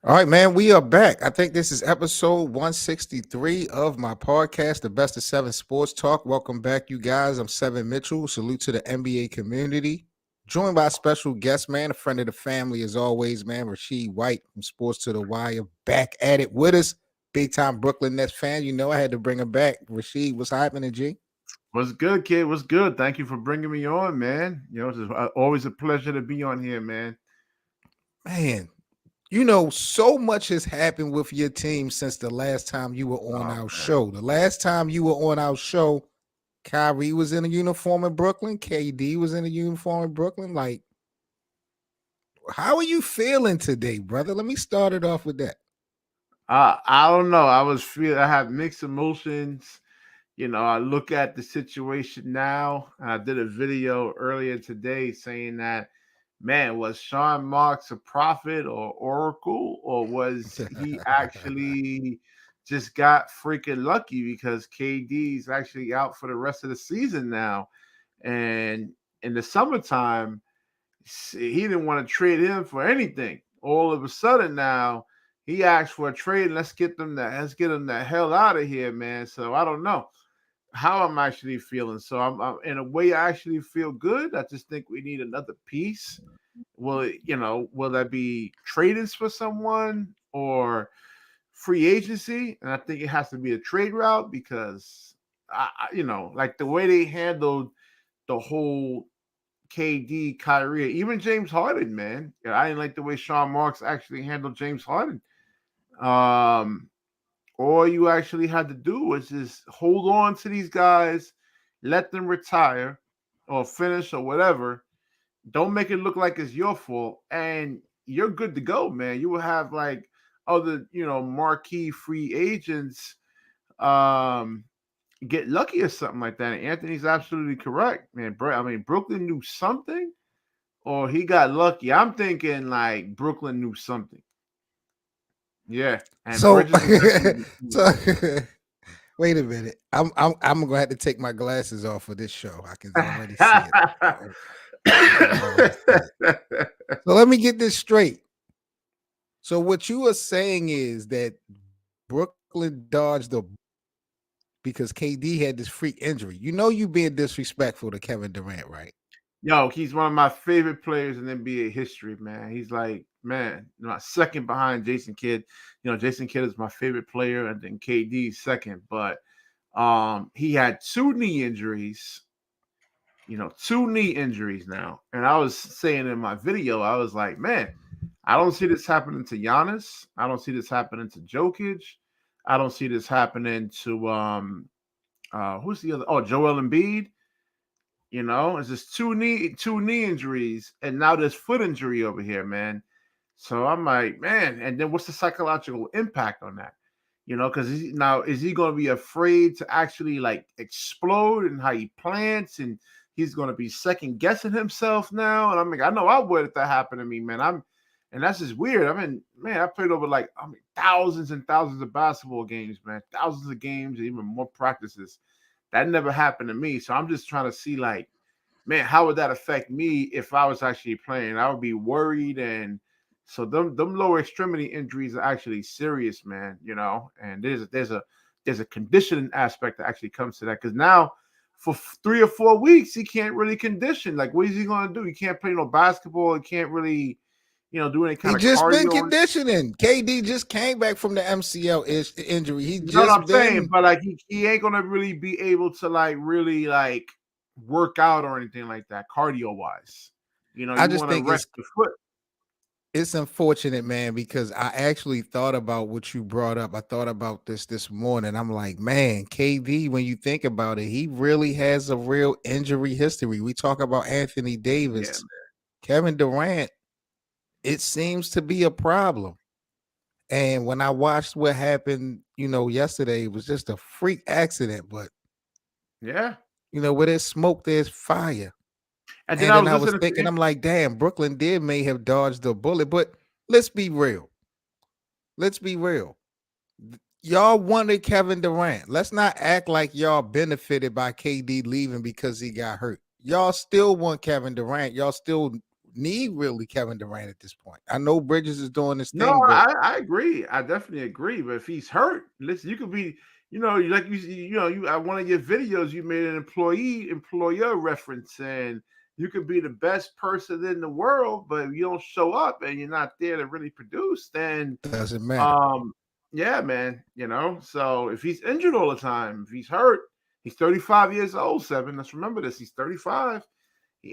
All right, man, we are back. I think this is episode 163 of my podcast, The Best of Seven Sports Talk. Welcome back, you guys. I'm Seven Mitchell. Salute to the NBA community. Joined by a special guest, man, a friend of the family as always, man, Rasheed White from Sports to the Wire. Back at it with us. Big time Brooklyn Nets fan. You know I had to bring him back. Rasheed, what's happening, G? What's good, kid? What's good? Thank you for bringing me on, man. It's always a pleasure to be on here, man. Man, you know, so much has happened with your team since the last time you were on Oh our man. show. The last time you were on our show, Kyrie was in a uniform in Brooklyn. KD was in a uniform in Brooklyn. Like, how are you feeling today, brother? Let me start it off with that. I don't know. I have mixed emotions. I look at the situation now. I did a video earlier today saying that, man, was Sean Marks a prophet or oracle, or was he actually just got freaking lucky because KD's actually out for the rest of the season now? And in the summertime, he didn't want to trade him for anything. All of a sudden now, he asked for a trade. Let's get them the hell out of here, man. So I don't know how I'm actually feeling. So I'm in a way I actually feel good. I just think we need another piece. Will that be traded for someone or free agency? And I think it has to be a trade route because like the way they handled the whole KD, Kyrie, even James Harden, man. I didn't like the way Sean Marks actually handled James Harden. Um, all you actually had to do was just hold on to these guys, let them retire or finish or whatever. Don't make it look like it's your fault, and you're good to go, man. You will have like other, marquee free agents um get lucky or something like that. And Anthony's absolutely correct, man. I mean, Brooklyn knew something or he got lucky. I'm thinking like Brooklyn knew something. Yeah. And So, Bridges was definitely so wait a minute. I'm gonna have to take my glasses off for this show. I can already see it. I can already see it. So let me get this straight. So what you are saying is that Brooklyn dodged the because KD had this freak injury. You know you being disrespectful to Kevin Durant, right? Yo, he's one of my favorite players in NBA history, man. He's like, man, my second behind Jason Kidd. Jason Kidd is my favorite player, and then KD second. But he had two knee injuries. Two knee injuries now. And I was saying in my video, I was like, man, I don't see this happening to Giannis. I don't see this happening to Jokic. I don't see this happening to who's the other? Oh, Joel Embiid. It's just two knee injuries, and now there's foot injury over here, man. So I'm like, man, and then what's the psychological impact on that? Because now is he going to be afraid to actually like explode and how he plants, and he's going to be second guessing himself now? And I'm like, I know I would if that happened to me, man. And that's just weird. I mean, man, I played over like thousands and thousands of basketball games, man, thousands of games, and even more practices. That never happened to me. So I'm just trying to see, like, man, how would that affect me if I was actually playing? I would be worried, and so them lower extremity injuries are actually serious, man. And there's a conditioning aspect that actually comes to that because now for 3 or 4 weeks he can't really condition. Like, what is he going to do? He can't play no basketball. He can't really, do any He kind of just been cardio. conditioning. KD just came back from the MCL injury. He You know what just I'm saying? been. But like he ain't gonna really be able to like really like work out or anything like that cardio wise. I You just want to think rest the foot. it's unfortunate, man, because I actually thought about what you brought up. I thought about this morning. I'm like, man, KD, when you think about it, he really has a real injury history. We talk about Anthony Yeah, Davis, Kevin Durant. It seems to be a problem. And when I watched what happened, yesterday, it was just a freak accident. But yeah. where there's smoke, there's fire. And then And I then was I was listening thinking, to I'm like, damn, Brooklyn did may have dodged the bullet. But let's be real. Let's be real. Y'all wanted Kevin Durant. Let's not act like y'all benefited by KD leaving because he got hurt. Y'all still want Kevin Durant. Y'all still need really Kevin Durant at this point. I know Bridges is doing this No, thing, but I agree. I definitely agree. But if he's hurt, listen, you could be, like one of your videos, you made an employer reference, and you could be the best person in the world, but if you don't show up and you're not there to really produce, then doesn't matter. um, yeah, man, So if he's injured all the time, if he's hurt, he's 35 years old. Seven. Let's remember this. He's 35.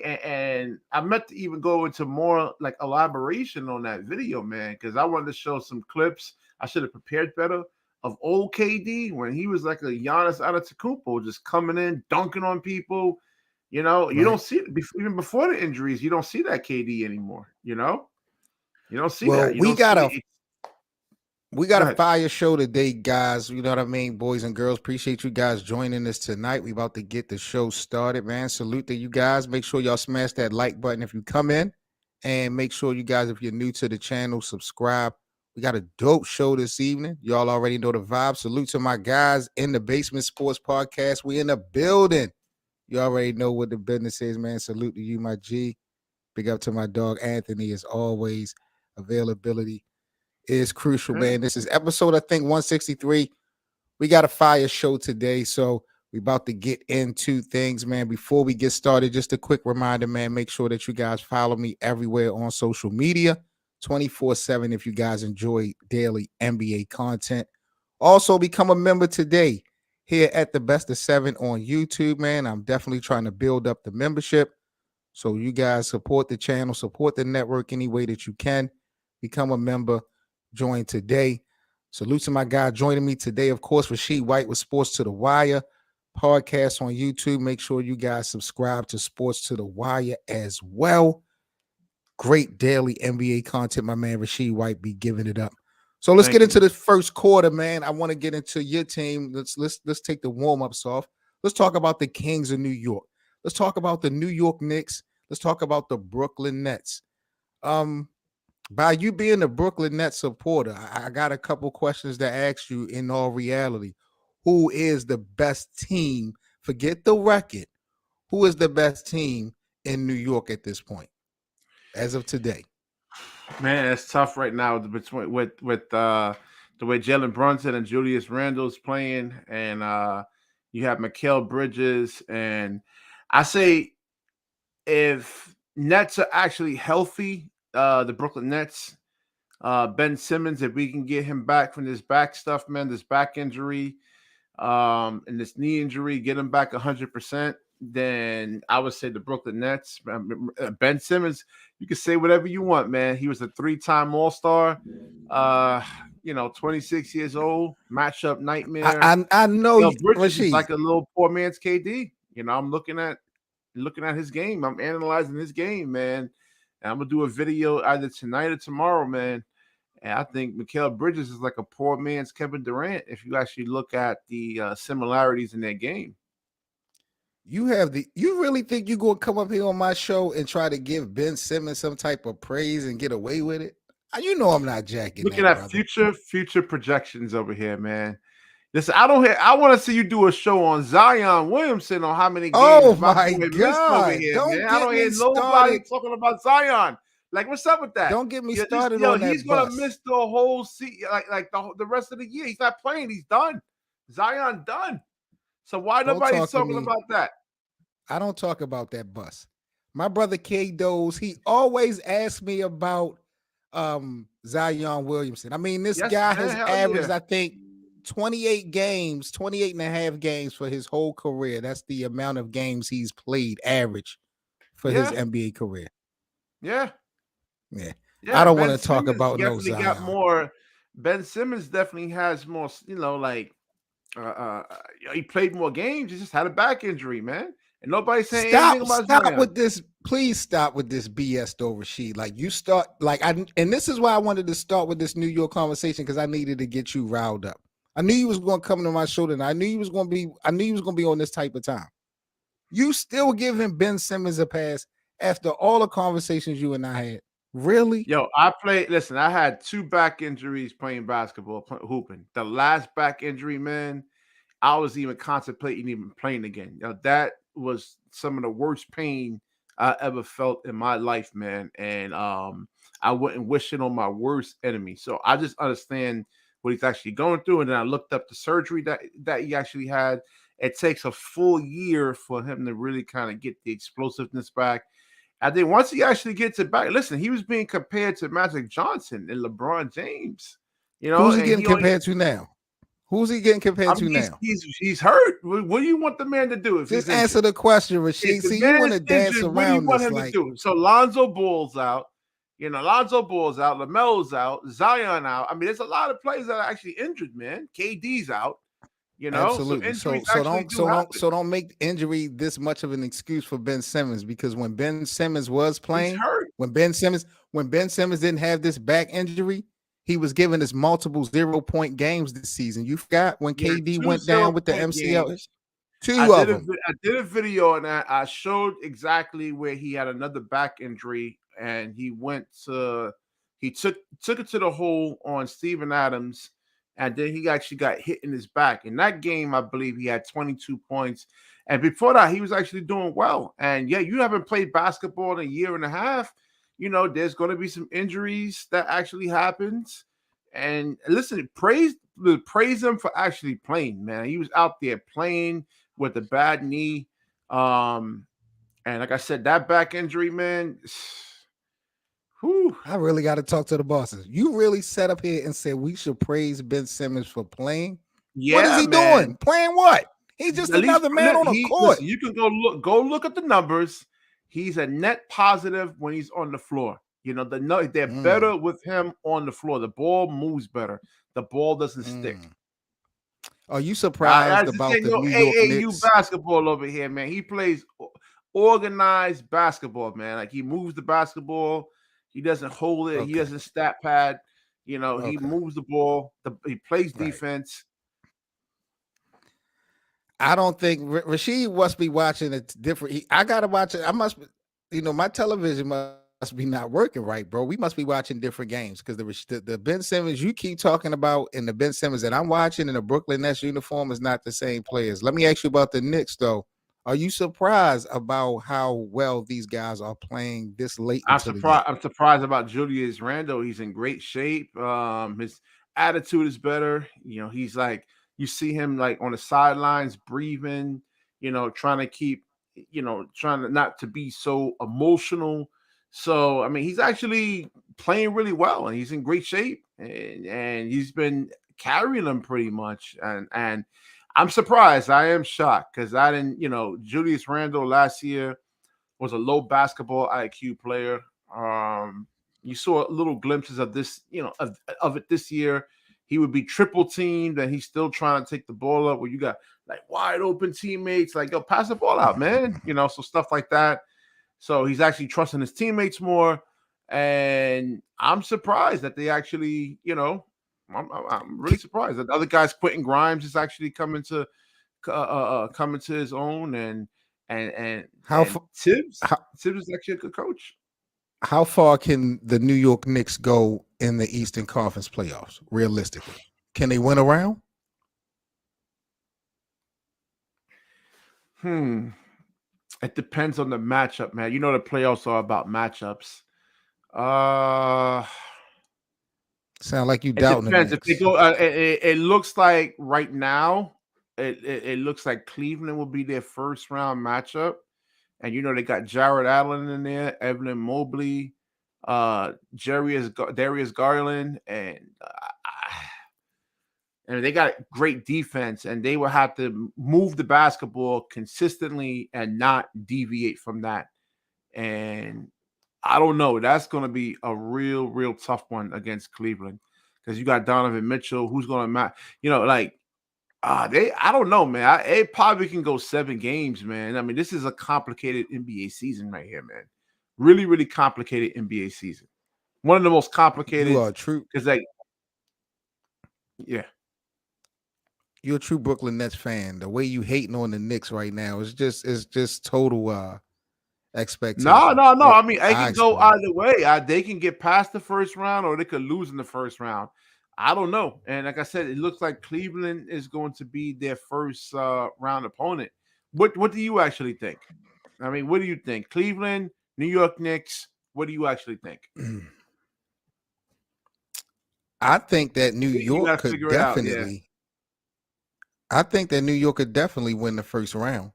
And I meant to even go into more like elaboration on that video, man, because I wanted to show some clips. I should have prepared better of old KD when he was like a Giannis Antetokounmpo, just coming in, dunking on people. You Right. don't see it even before the injuries. You don't see that KD anymore. You don't see Well, that. You we don't got see. we got a fire show today, guys. You know what I mean, boys and girls. Appreciate you guys joining us tonight. We about to get the show started, man. Salute to you guys. Make sure y'all smash that like button if you come in, and make sure you guys, if you're new to the channel, subscribe. We got a dope show this evening. Y'all already know the vibe. Salute to my guys in the Basement Sports Podcast. We in the building. You already know what the business is, man. Salute to you, my G. Big up to my dog Anthony, as always. Availability is crucial, man. This is episode, I think, 163. We got a fire show today, so we about to get into things, man. Before we get started, just a quick reminder, man. Make sure that you guys follow me everywhere on social media, 24/7. If you guys enjoy daily NBA content, also become a member today here at the Best of Seven on YouTube, man. I'm definitely trying to build up the membership, so you guys support the channel, support the network any way that you can. Become a member. Join today. Salute to my guy joining me today, of course, Rasheed White with Sports to the Wire podcast on YouTube. Make sure you guys subscribe to Sports to the Wire as well. Great daily NBA content, my man Rasheed White be giving it up. So let's get into the first quarter, man. I want to get into your team. Let's take the warm-ups off. Let's talk about the Kings of New York. Let's talk about the New York Knicks. Let's talk about the Brooklyn Nets. By you being a Brooklyn Nets supporter, I got a couple questions to ask you in all reality. Who is the best team? Forget the record. Who is the best team in New York at this point, as of today? Man, it's tough right now between with the way Jalen Brunson and Julius Randle's playing, and you have Mikal Bridges, and I say if Nets are actually healthy, the Brooklyn Nets, Ben Simmons, if we can get him back from this back stuff, man, this back injury, and this knee injury, get him back 100%, then I would say the Brooklyn Nets. Ben Simmons, you can say whatever you want, man. He was a 3-time All-Star. 26 years old, matchup nightmare. I know Bridges is like a little poor man's KD. I'm looking at his game. I'm analyzing his game, man. And I'm gonna do a video either tonight or tomorrow, man. And I think Mikal Bridges is like a poor man's Kevin Durant if you actually look at the similarities in their game. You really think you're going to come up here on my show and try to give Ben Simmons some type of praise and get away with it? You know I'm not jacking. Looking at future projections over here, man. Listen, I want to see you do a show on Zion Williamson on how many games. Oh my God! Over here, man. I don't hear nobody talking about Zion. Like, what's up with that? Don't get me started on that. He's gonna miss the whole season, like the rest of the year. He's not playing. He's done. Zion done. So why nobody's talking about that? I don't talk about that bus. My brother K Doze, he always asks me about Zion Williamson. I mean, this guy has averaged, I think, 28 and a half games for his whole career. That's the amount of games he's played average for his NBA career. Yeah. I don't want to talk about no Zion. Got more. Ben Simmons definitely has more, he played more games. He just had a back injury, man. And nobody's saying anything about Stop Zion. with this. Please stop with this BS though, Rasheed. Like you start, and this is why I wanted to start with this New York conversation, because I needed to get you riled up. I knew you was going to come to my show tonight. I knew you was going to be on this type of time. You still giving Ben Simmons a pass after all the conversations you and I had. Really? Yo, I had 2 back injuries playing basketball, hooping. The last back injury, man, I was even contemplating even playing again. That was some of the worst pain I ever felt in my life, man. And I wouldn't wish it on my worst enemy. So I just understand what he's actually going through. And then I looked up the surgery that he actually had. It takes a full year for him to really kind of get the explosiveness back. And then once he actually gets it back, listen, he was being compared to Magic Johnson and LeBron James, Who's he and getting he only compared to now? Who's he getting compared to now? he's hurt. What do you want the man to do if Just he's answer injured? the question, If Rasheed. the See, you man want is to dance injured, what do you around want this him to like do? So Lonzo Ball's out, Lonzo Ball's out, LaMelo's out, Zion out. I mean, there's a lot of players that are actually injured, man. KD's out, so absolutely. injuries So actually don't do happen. don't make injury this much of an excuse for Ben Simmons, because when Ben Simmons was He's playing, hurt. when Ben Simmons didn't have this back injury, he was giving us multiple 0-point games this season. You forgot when Yeah, KD two went down with the 0-point MCL? games. Two of them. I did a video on that. I showed exactly where he had another back injury, and he took it to the hole on Steven Adams, and then he actually got hit in his back. In that game, I believe he had 22 points. And before that, he was actually doing well. And yeah, you haven't played basketball in a year and a half. There's going to be some injuries that actually happens. And listen, praise him for actually playing, man. He was out there playing with a bad knee. And like I said, that back injury, man. Whew. I really got to talk to the bosses. You really set up here and said we should praise Ben Simmons for playing. Yeah, what is he man. doing? Playing what? He's just At least another man on a court. Listen, you can go look at the numbers. He's a net positive when he's on the floor. They're better with him on the floor. The ball moves better. The ball doesn't stick. Are you surprised about the New York Knicks? Basketball over here, man? He plays organized basketball, man. Like, he moves the basketball. He doesn't hold it. Okay. He doesn't stat pad. He moves the ball. He plays defense. I don't think Rasheed must be watching it different. I gotta watch it. I must, my television must be not working right, bro. We must be watching different games, because the Ben Simmons you keep talking about and the Ben Simmons that I'm watching in the Brooklyn Nets uniform is not the same players. Let me ask you about the Knicks, though. Are you surprised about how well these guys are playing this late? I'm surprised about Julius Randle. He's in great shape. His attitude is better. He's like, you see him like on the sidelines breathing, trying to keep, trying to not to be so emotional. So, I mean, he's actually playing really well, and he's in great shape, and he's been carrying them pretty much. And I'm surprised. I am shocked, because I didn't, Julius Randle last year was a low basketball IQ player. You saw little glimpses of this, of it this year. He would be triple teamed, and he's still trying to take the ball up where you got like wide open teammates, like, yo, pass the ball out, man. So stuff like that. So he's actually trusting his teammates more. And I'm surprised that they actually, I'm really surprised that the other guys, Quentin Grimes, is actually coming to his own, and Tibbs is actually a good coach. How far can the New York Knicks go in the Eastern Conference playoffs, realistically? Can they win a round? It depends on the matchup, man. The playoffs are about matchups. Sound like you doubting. It depends. If they go, it looks like right now, it looks like Cleveland will be their first round matchup. And they got Jared Allen in there, Evan Mobley, Darius Garland, and they got great defense, and they will have to move the basketball consistently and not deviate from that. And I don't know. That's going to be a real, real tough one against Cleveland, because you got Donovan Mitchell, who's going to match. I don't know, man. It probably can go 7 games, man. I mean, this is a complicated NBA season right here, man. Really, really complicated NBA season. One of the most complicated. You are true. Because, yeah. You're a true Brooklyn Nets fan. The way you hating on the Knicks right now is just total expectation. No. I mean, it can go either way. They can get past the first round, or they could lose in the first round. I don't know. And like I said, it looks like Cleveland is going to be their first round opponent. What do you actually think? I mean, what do you think? Cleveland, New York Knicks. What do you actually think? I think that New You York got to could figure it out. Yeah. definitely. I think that New York could definitely win the first round.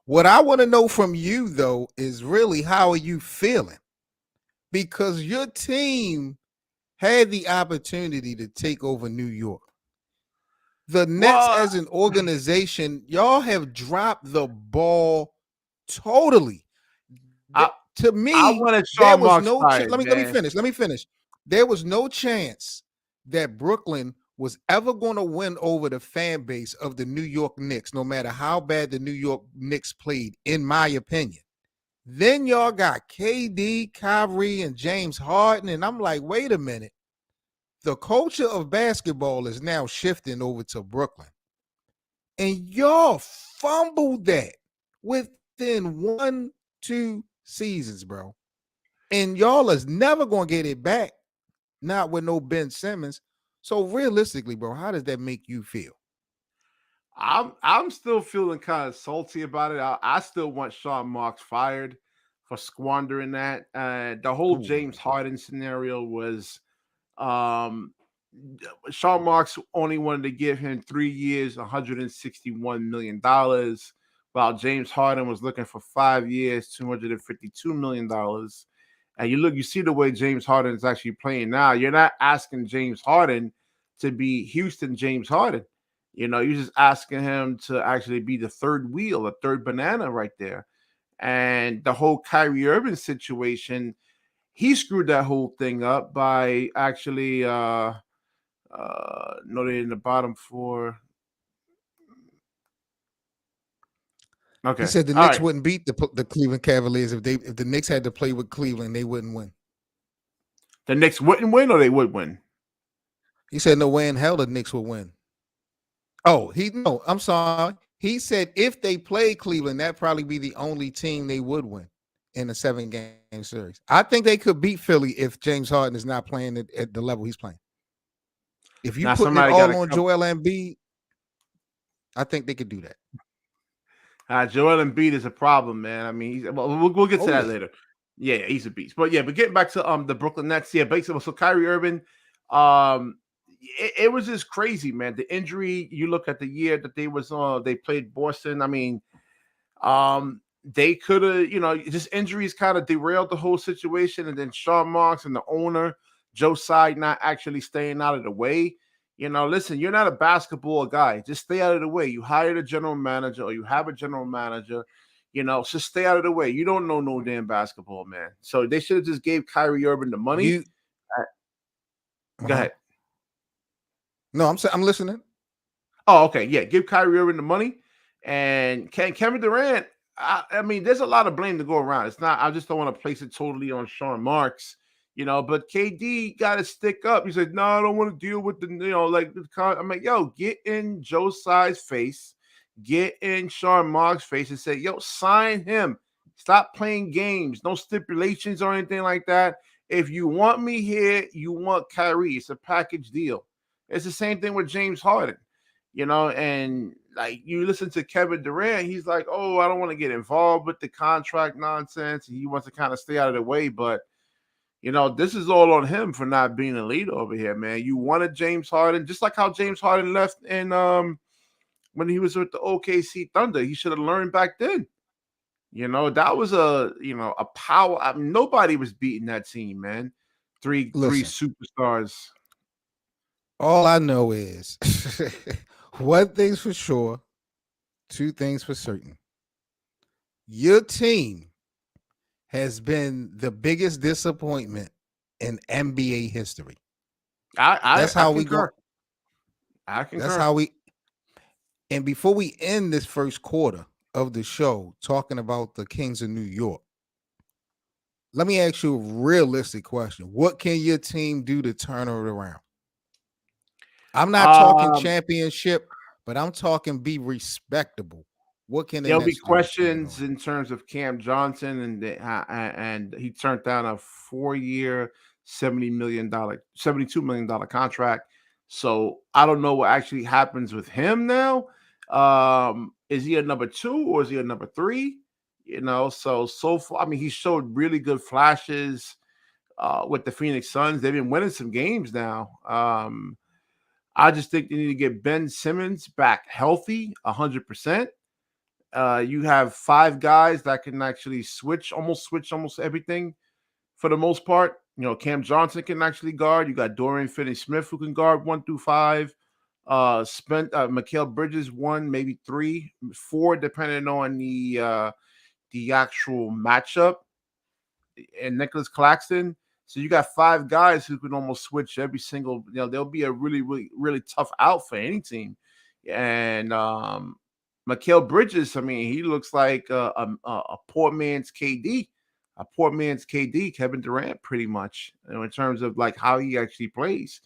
What I want to know from you though is really how are you feeling? Because your team had the opportunity to take over New York. The Nets Well, as an organization, y'all have dropped the ball totally. I To I me, wanted there Sean was Marks no chance. fired, Let me man. finish. Let me finish. There was no chance that Brooklyn was ever going to win over the fan base of the New York Knicks, no matter how bad the New York Knicks played, in my opinion. Then y'all got KD, Kyrie, and James Harden, and I'm like, wait a minute. The culture of basketball is now shifting over to Brooklyn. And y'all fumbled that within 1-2 seasons, bro. And y'all is never gonna get it back, not with no Ben Simmons. So realistically, bro, how does that make you feel? I'm still feeling kind of salty about it. I still want Sean Marks fired for squandering that. The whole Ooh. James Harden scenario was um Sean Marks only wanted to give him 3 years, $161 million, while James Harden was looking for 5 years, $252 million. And you see the way James Harden is actually playing now. You're not asking James Harden to be Houston James Harden. You're just asking him to actually be the third wheel, the third banana right there. And the whole Kyrie Irving situation, he screwed that whole thing up by actually no, they're in the bottom four. He Okay. said the All Knicks right. wouldn't beat the Cleveland Cavaliers if the Knicks had to play with Cleveland, they wouldn't win. The Knicks wouldn't win or they would win? He said no way in hell the Knicks would win. Oh, I'm sorry. He said if they play Cleveland, that'd probably be the only team they would win in a 7-game series. I think they could beat Philly if James Harden is not playing at the level he's playing. If you Now putting it somebody got all to on come. Joel Embiid, I think they could do that. Joel Embiid is a problem, man. I mean, we'll get to that yeah. later. Yeah, he's a beast. But getting back to the Brooklyn Nets, basically, so Kyrie Irving, it was just crazy, man. The injury. You look at the year that they played Boston. I mean, they could have, just injuries kind of derailed the whole situation, and then Sean Marks and the owner Joe Tsai not actually staying out of the way. Listen, you're not a basketball guy. Just stay out of the way. You hired a general manager or you have a general manager, so stay out of the way. You don't know no damn basketball, man. So they should have just gave Kyrie Irving the money. Go ahead. No, I'm listening. Oh, okay. Yeah, give Kyrie Irving the money. And Kevin Durant, I mean, there's a lot of blame to go around. It's not, I just don't want to place it totally on Sean Marks. But KD got to stick up. He said, "No, I don't want to deal with the, I'm like, yo, get in Joe Tsai's face, get in Sean Marks' face, and say, yo, sign him. Stop playing games. No stipulations or anything like that. If you want me here, you want Kyrie. It's a package deal. It's the same thing with James Harden, and like you listen to Kevin Durant, he's like, oh, I don't want to get involved with the contract nonsense. He wants to kind of stay out of the way, but." This is all on him for not being a leader over here, man. You wanted James Harden, just like how James Harden left in when he was with the OKC Thunder. He should have learned back then. That was a power. I mean, nobody was beating that team, man. Three superstars. All I know is one thing's for sure, two things for certain. Your team has been the biggest disappointment in NBA history. That's how we go. I concur. That's how we. And before we end this first quarter of the show, talking about the Kings of New York, let me ask you a realistic question: what can your team do to turn it around? I'm not talking championship, but I'm talking be respectable. What can there'll be questions in terms of Cam Johnson and he turned down a 4-year, $72 million contract. So I don't know what actually happens with him now. Is he a number 2 or is he a number 3? So far, I mean, he showed really good flashes with the Phoenix Suns. They've been winning some games now. I just think they need to get Ben Simmons back healthy 100%. You have 5 guys that can actually switch almost everything for the most part. Cam Johnson can actually guard. You got Dorian Finney-Smith who can guard 1 through 5. Mikal Bridges 1, maybe 3, 4, depending on the actual matchup, and Nicholas Claxton. So you got 5 guys who can almost switch every single. They'll be a really, really, really tough out for any team. And Mikal Bridges, I mean, he looks like a poor man's KD, Kevin Durant, pretty much, in terms of like how he actually plays.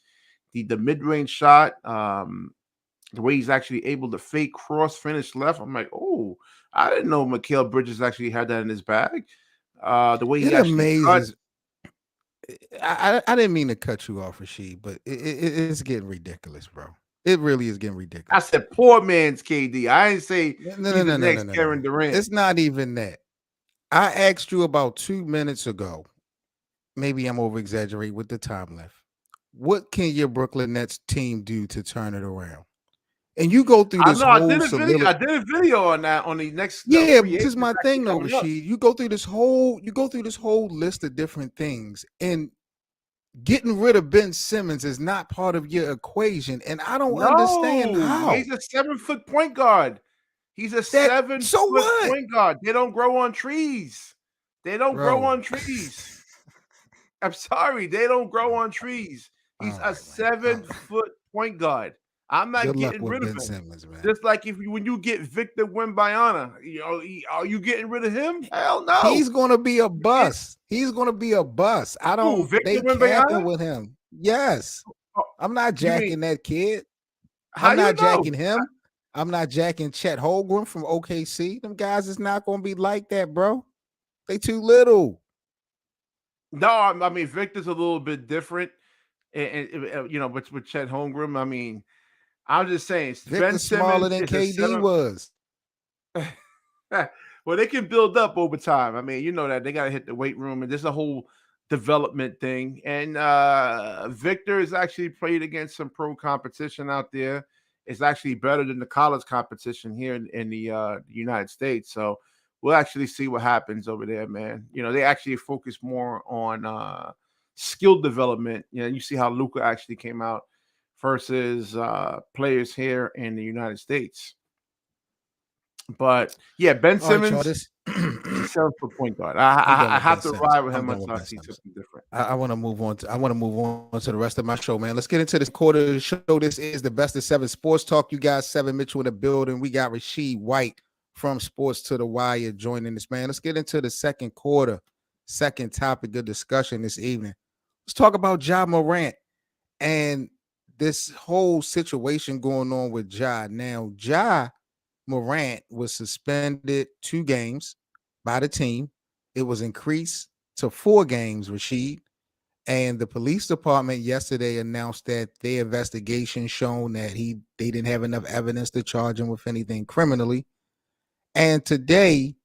The mid-range shot, the way he's actually able to fake cross finish left. I'm like, oh, I didn't know Mikal Bridges actually had that in his bag. The way he actually amazes. I didn't mean to cut you off, Rasheed, but it's getting ridiculous, bro. It really is getting ridiculous. I said poor man's KD. I didn't say no, next Kevin Durant. It's not even that. I asked you about 2 minutes ago. Maybe I'm over exaggerating with the time left. What can your Brooklyn Nets team do to turn it around? And you go through this I did a video on that on the next. Yeah, this is my thing though, Rasheed. You go through this whole list of different things, and getting rid of Ben Simmons is not part of your equation. And I don't understand how. He's a 7-foot point guard. He's a 7-foot point guard. They don't grow on trees. Grow on trees. I'm sorry, they don't grow on trees. He's a 7-foot point guard. I'm not getting rid of him. Simmons, man. Just like when you get Victor Wembanyama, are you getting rid of him? Hell no. He's going to be a bust. He's going to be a bust. I don't. They capping with him. Yes, I'm not jacking that kid. I'm not jacking him. I'm not jacking Chet Holmgren from OKC. Them guys is not going to be like that, bro. They too little. No, I mean Victor's a little bit different, and with Chet Holmgren, I mean. I'm just saying, Ben Simmons smaller than KD was. Well, they can build up over time. I mean, you know that they got to hit the weight room, and there's a whole development thing. And Victor has actually played against some pro competition out there. It's actually better than the college competition here in the United States. So we'll actually see what happens over there, man. They actually focus more on skill development. You see how Luka actually came out versus players here in the United States. But yeah, Ben Simmons, 7-foot point guard. I have to ride with him until I see something different. I want to move on. I want to move on to the rest of my show, man. Let's get into this quarter of the show. This is the Best of 7 Sports Talk. You guys, 7 Mitchell in the building. We got Rasheed White from Sports to the Wire joining us, man. Let's get into the second quarter, second topic of discussion this evening. Let's talk about Ja Morant and this whole situation going on with Ja. Now, Ja Morant was suspended 2 games by the team. It was increased to 4 games, Rasheed. And the police department yesterday announced that their investigation shown that they didn't have enough evidence to charge him with anything criminally. And today,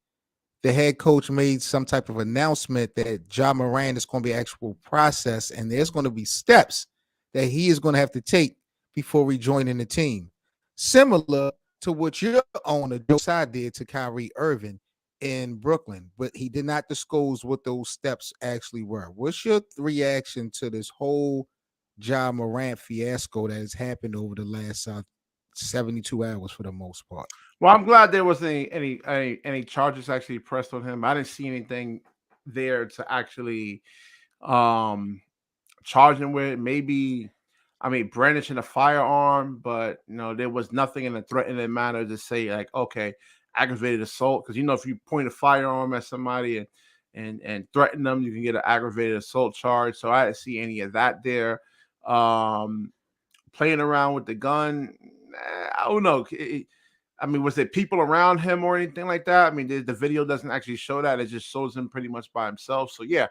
the head coach made some type of announcement that Ja Morant is going to be actual process, and there's going to be steps that he is going to have to take before rejoining the team. Similar to what your owner, Joe Tsai, did to Kyrie Irving in Brooklyn, but he did not disclose what those steps actually were. What's your reaction to this whole Ja Morant fiasco that has happened over the last 72 hours for the most part? Well, I'm glad there wasn't any charges actually pressed on him. I didn't see anything there to actually charge him with. Maybe, brandishing a firearm, but there was nothing in a threatening manner to say like, okay, aggravated assault. Because if you point a firearm at somebody and threaten them, you can get an aggravated assault charge. So I didn't see any of that there. Playing around with the gun, I don't know. Was there people around him or anything like that? The video doesn't actually show that. It just shows him pretty much by himself. So yeah.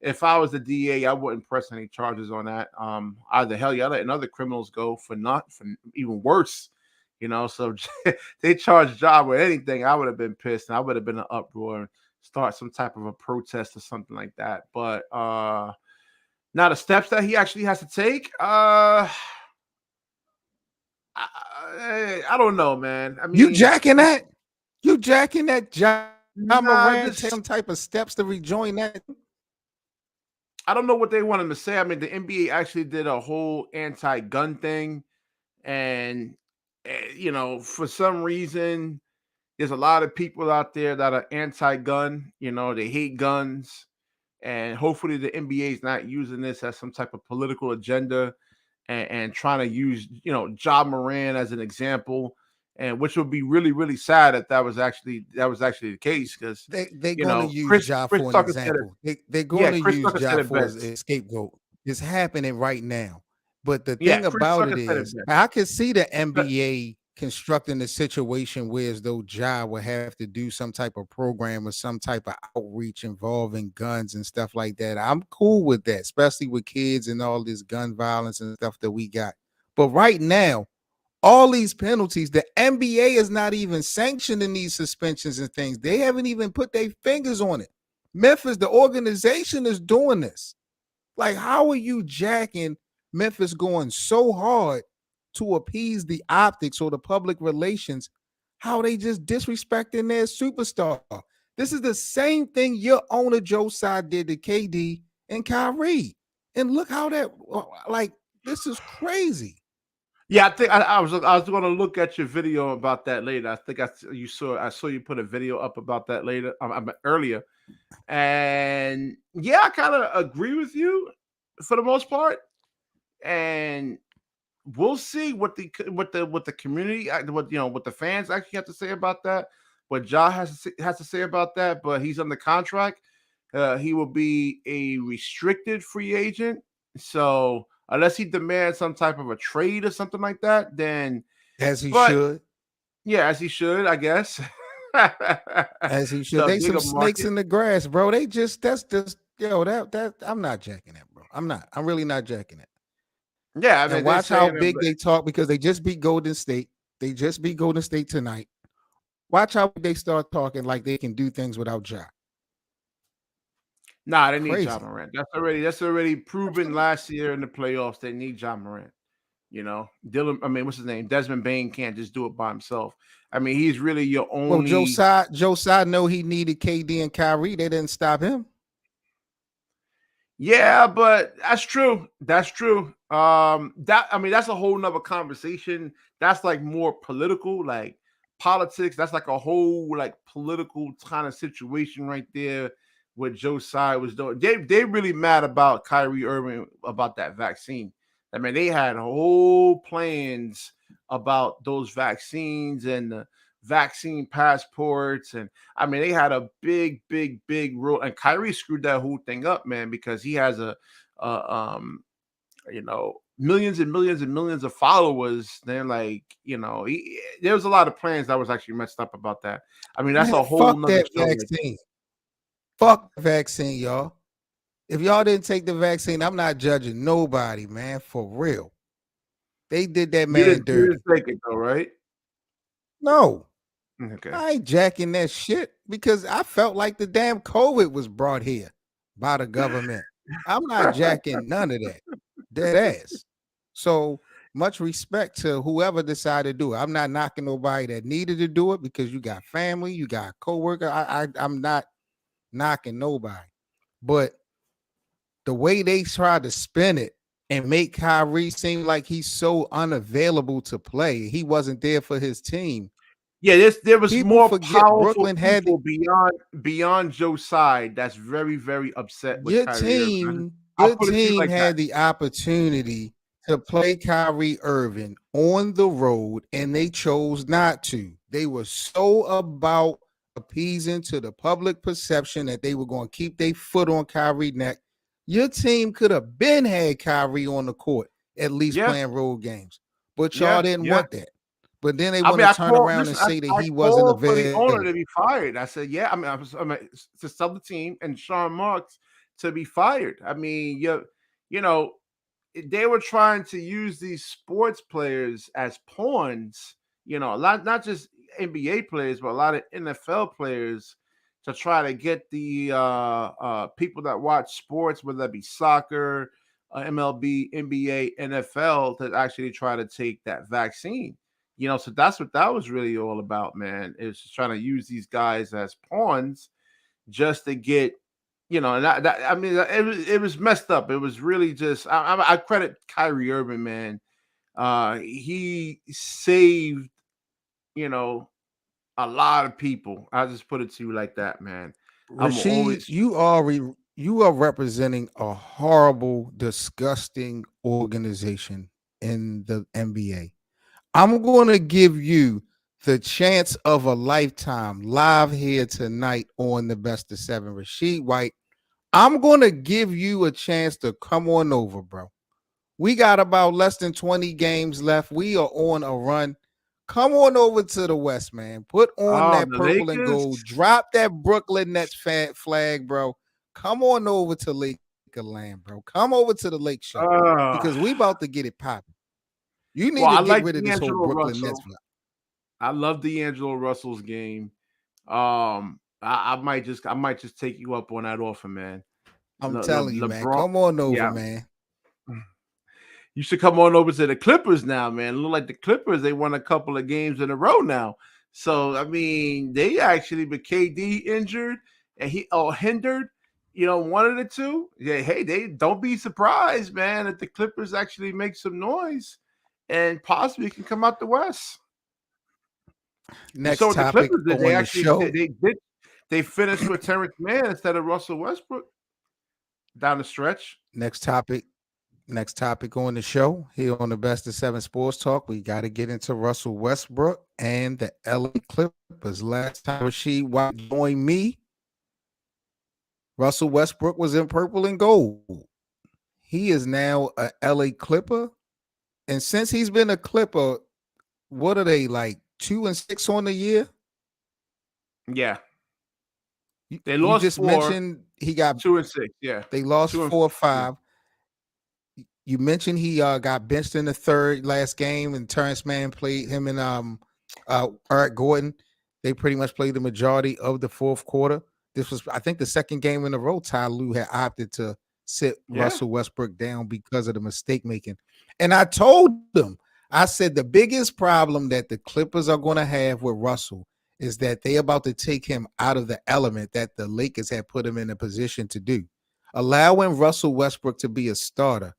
If I was the DA, I wouldn't press any charges on that. Either letting other criminals go for even worse, So they charged Ja with anything, I would have been pissed and I would have been an uproar and start some type of a protest or something like that. But now the steps that he actually has to take, I don't know, man. I You mean, jacking that? You jacking that Ja nah, Morant take some just type of steps to rejoin that? I don't know what they want him to say. I mean, the NBA actually did a whole anti-gun thing, and for some reason, there's a lot of people out there that are anti-gun. They hate guns, and hopefully, the NBA is not using this as some type of political agenda and trying to use Ja Morant as an example, and which would be really really sad if that was actually the case because They're gonna use Ja Chris for an Tucker said it. example. They're Yeah, gonna Chris use Tucker Ja said it for as best. a scapegoat. It's happening right now. But the Yeah, thing Chris about Tucker it said it is, best. I can see the But NBA constructing a situation where as though Ja would have to do some type of program or some type of outreach involving guns and stuff like that. I'm cool with that, especially with kids and all this gun violence and stuff that we got. But right now, all these penalties, the NBA is not even sanctioning these suspensions and things. They haven't even put their fingers on it. Memphis, the organization, is doing this. Like, how are you jacking Memphis going so hard to appease the optics or the public relations? How they just disrespecting their superstar? This is the same thing your owner Joe Tsai did to KD and Kyrie. And look how that, like, this is crazy. yeah, I think I was going to look at your video about that later. I think I saw you put a video up about that later earlier, and yeah, I kind of agree with you for the most part. And we'll see what the community, what the fans actually have to say about that. What Ja has to say about that. But he's under contract. He will be a restricted free agent. So unless he demands some type of a trade or something like that, then As he but should. yeah, as he should, I guess. As he should. The They some bigger snakes market. in the grass, bro. That's just that I'm not jacking that, bro. I'm not. I'm really not jacking it. Yeah, I And mean they're watch how saying big they talk because they just beat Golden State. They just beat Golden State tonight. Watch how they start talking like they can do things without Ja. nah, they need Ja Crazy. Morant. That's already proven last year in the playoffs. They need Ja Morant. Dylan. I mean, what's his name? Desmond Bain can't just do it by himself. I mean, he's really your Well, only. Joe Tsai know he needed KD and Kyrie. They didn't stop him. Yeah, but that's true. That's true. That's a whole nother conversation. That's like more political, like politics. That's like a whole like political kind of situation right there. What Joe Tsai was doing. They really mad about Kyrie Irving about that vaccine. I mean, they had whole plans about those vaccines and the vaccine passports, and I mean, they had a big, big, big rule. And Kyrie screwed that whole thing up, man, because he has a millions and millions and millions of followers. They're like, there was a lot of plans that was actually messed up about that. I mean, that's Man, a whole fuck nother that show. Right vaccine. Fuck the vaccine, y'all. If y'all didn't take the vaccine, I'm not judging nobody, man. For real. They did that you man didn't you dirty. didn't take it though, right? No, Okay. I ain't jacking that shit because I felt like the damn COVID was brought here by the government. I'm not jacking none of that. Dead ass. So much respect to whoever decided to do it. I'm not knocking nobody that needed to do it because you got family, you got coworker. I'm not knocking nobody. But the way they tried to spin it and make Kyrie seem like he's so unavailable to play, he wasn't there for his team. Yeah, there was People more forget powerful Brooklyn had people beyond Joe's side that's very, very upset with your Kyrie Irving. team. I'll Your put it to you team like that. had the opportunity to play Kyrie Irving on the road, and they chose not to. They were so about appeasing to the public perception that they were going to keep their foot on Kyrie's neck. Your team could have been had Kyrie on the court, at least Yeah, playing road games, but y'all yeah, didn't yeah. want that. But then they I want mean, to I turn called. around and Listen, say that I he wasn't called for the owner available. to be fired. I said, yeah. I mean, to sell the team and Sean Marks to be fired. I mean, you know, they were trying to use these sports players as pawns a lot, not just NBA players, but a lot of NFL players to try to get the people that watch sports, whether that be soccer, MLB, NBA, NFL, to actually try to take that vaccine. So that's what that was really all about, man. It's just trying to use these guys as pawns just to get, and I mean, it was messed up. It was really just, I credit Kyrie Irving, man. He saved, you know, a lot of people. I just put it to you like that, man. I'm Rasheed, always you are representing a horrible, disgusting organization in the NBA. I'm going to give you the chance of a lifetime live here tonight on the Best of Seven. Rasheed White, I'm going to give you a chance to come on over, bro. We got about less than 20 games left. We are on a run. Come on over to the West, man. Put on that the purple and Lakers. gold. Drop that Brooklyn Nets flag, bro. Come on over to Laker Land, bro. Come over to the Lake Show because we about to get it popping. You need to I get like rid of this whole D'Angelo Brooklyn Nets. Russell. I love D'Angelo Russell's game. I might just take you up on that offer, man. I'm telling you, man. LeBron, Come on over, yeah. man. You should come on over to the Clippers now, man. Look like the Clippers, they won a couple of games in a row now. So I mean, they actually, but KD injured and he hindered, one of the two. Yeah, hey, they don't be surprised, man, if the Clippers actually make some noise and possibly can come out the West. Next so topic the Clippers did, on they the actually show. they finished with Terrence Mann instead of Russell Westbrook down the stretch. Next topic on the show here on the Best of Seven Sports Talk. We got to get into Russell Westbrook and the LA Clippers. Last time Rasheed White joined me, Russell Westbrook was in purple and gold. He is now a LA Clipper. And since he's been a Clipper, what are they, like 2-6 on the year? Yeah. They you lost just 4. Mentioned he got 2-6. Yeah. They lost 4 or 5. Yeah. You mentioned he got benched in the third last game, and Terrence Mann played him and Eric Gordon. They pretty much played the majority of the fourth quarter. This was, I think, the second game in a row Ty Lue had opted to sit Russell Westbrook down because of the mistake making. And I told them, I said the biggest problem that the Clippers are going to have with Russell is that they about to take him out of the element that the Lakers had put him in a position to do. Allowing Russell Westbrook to be a starter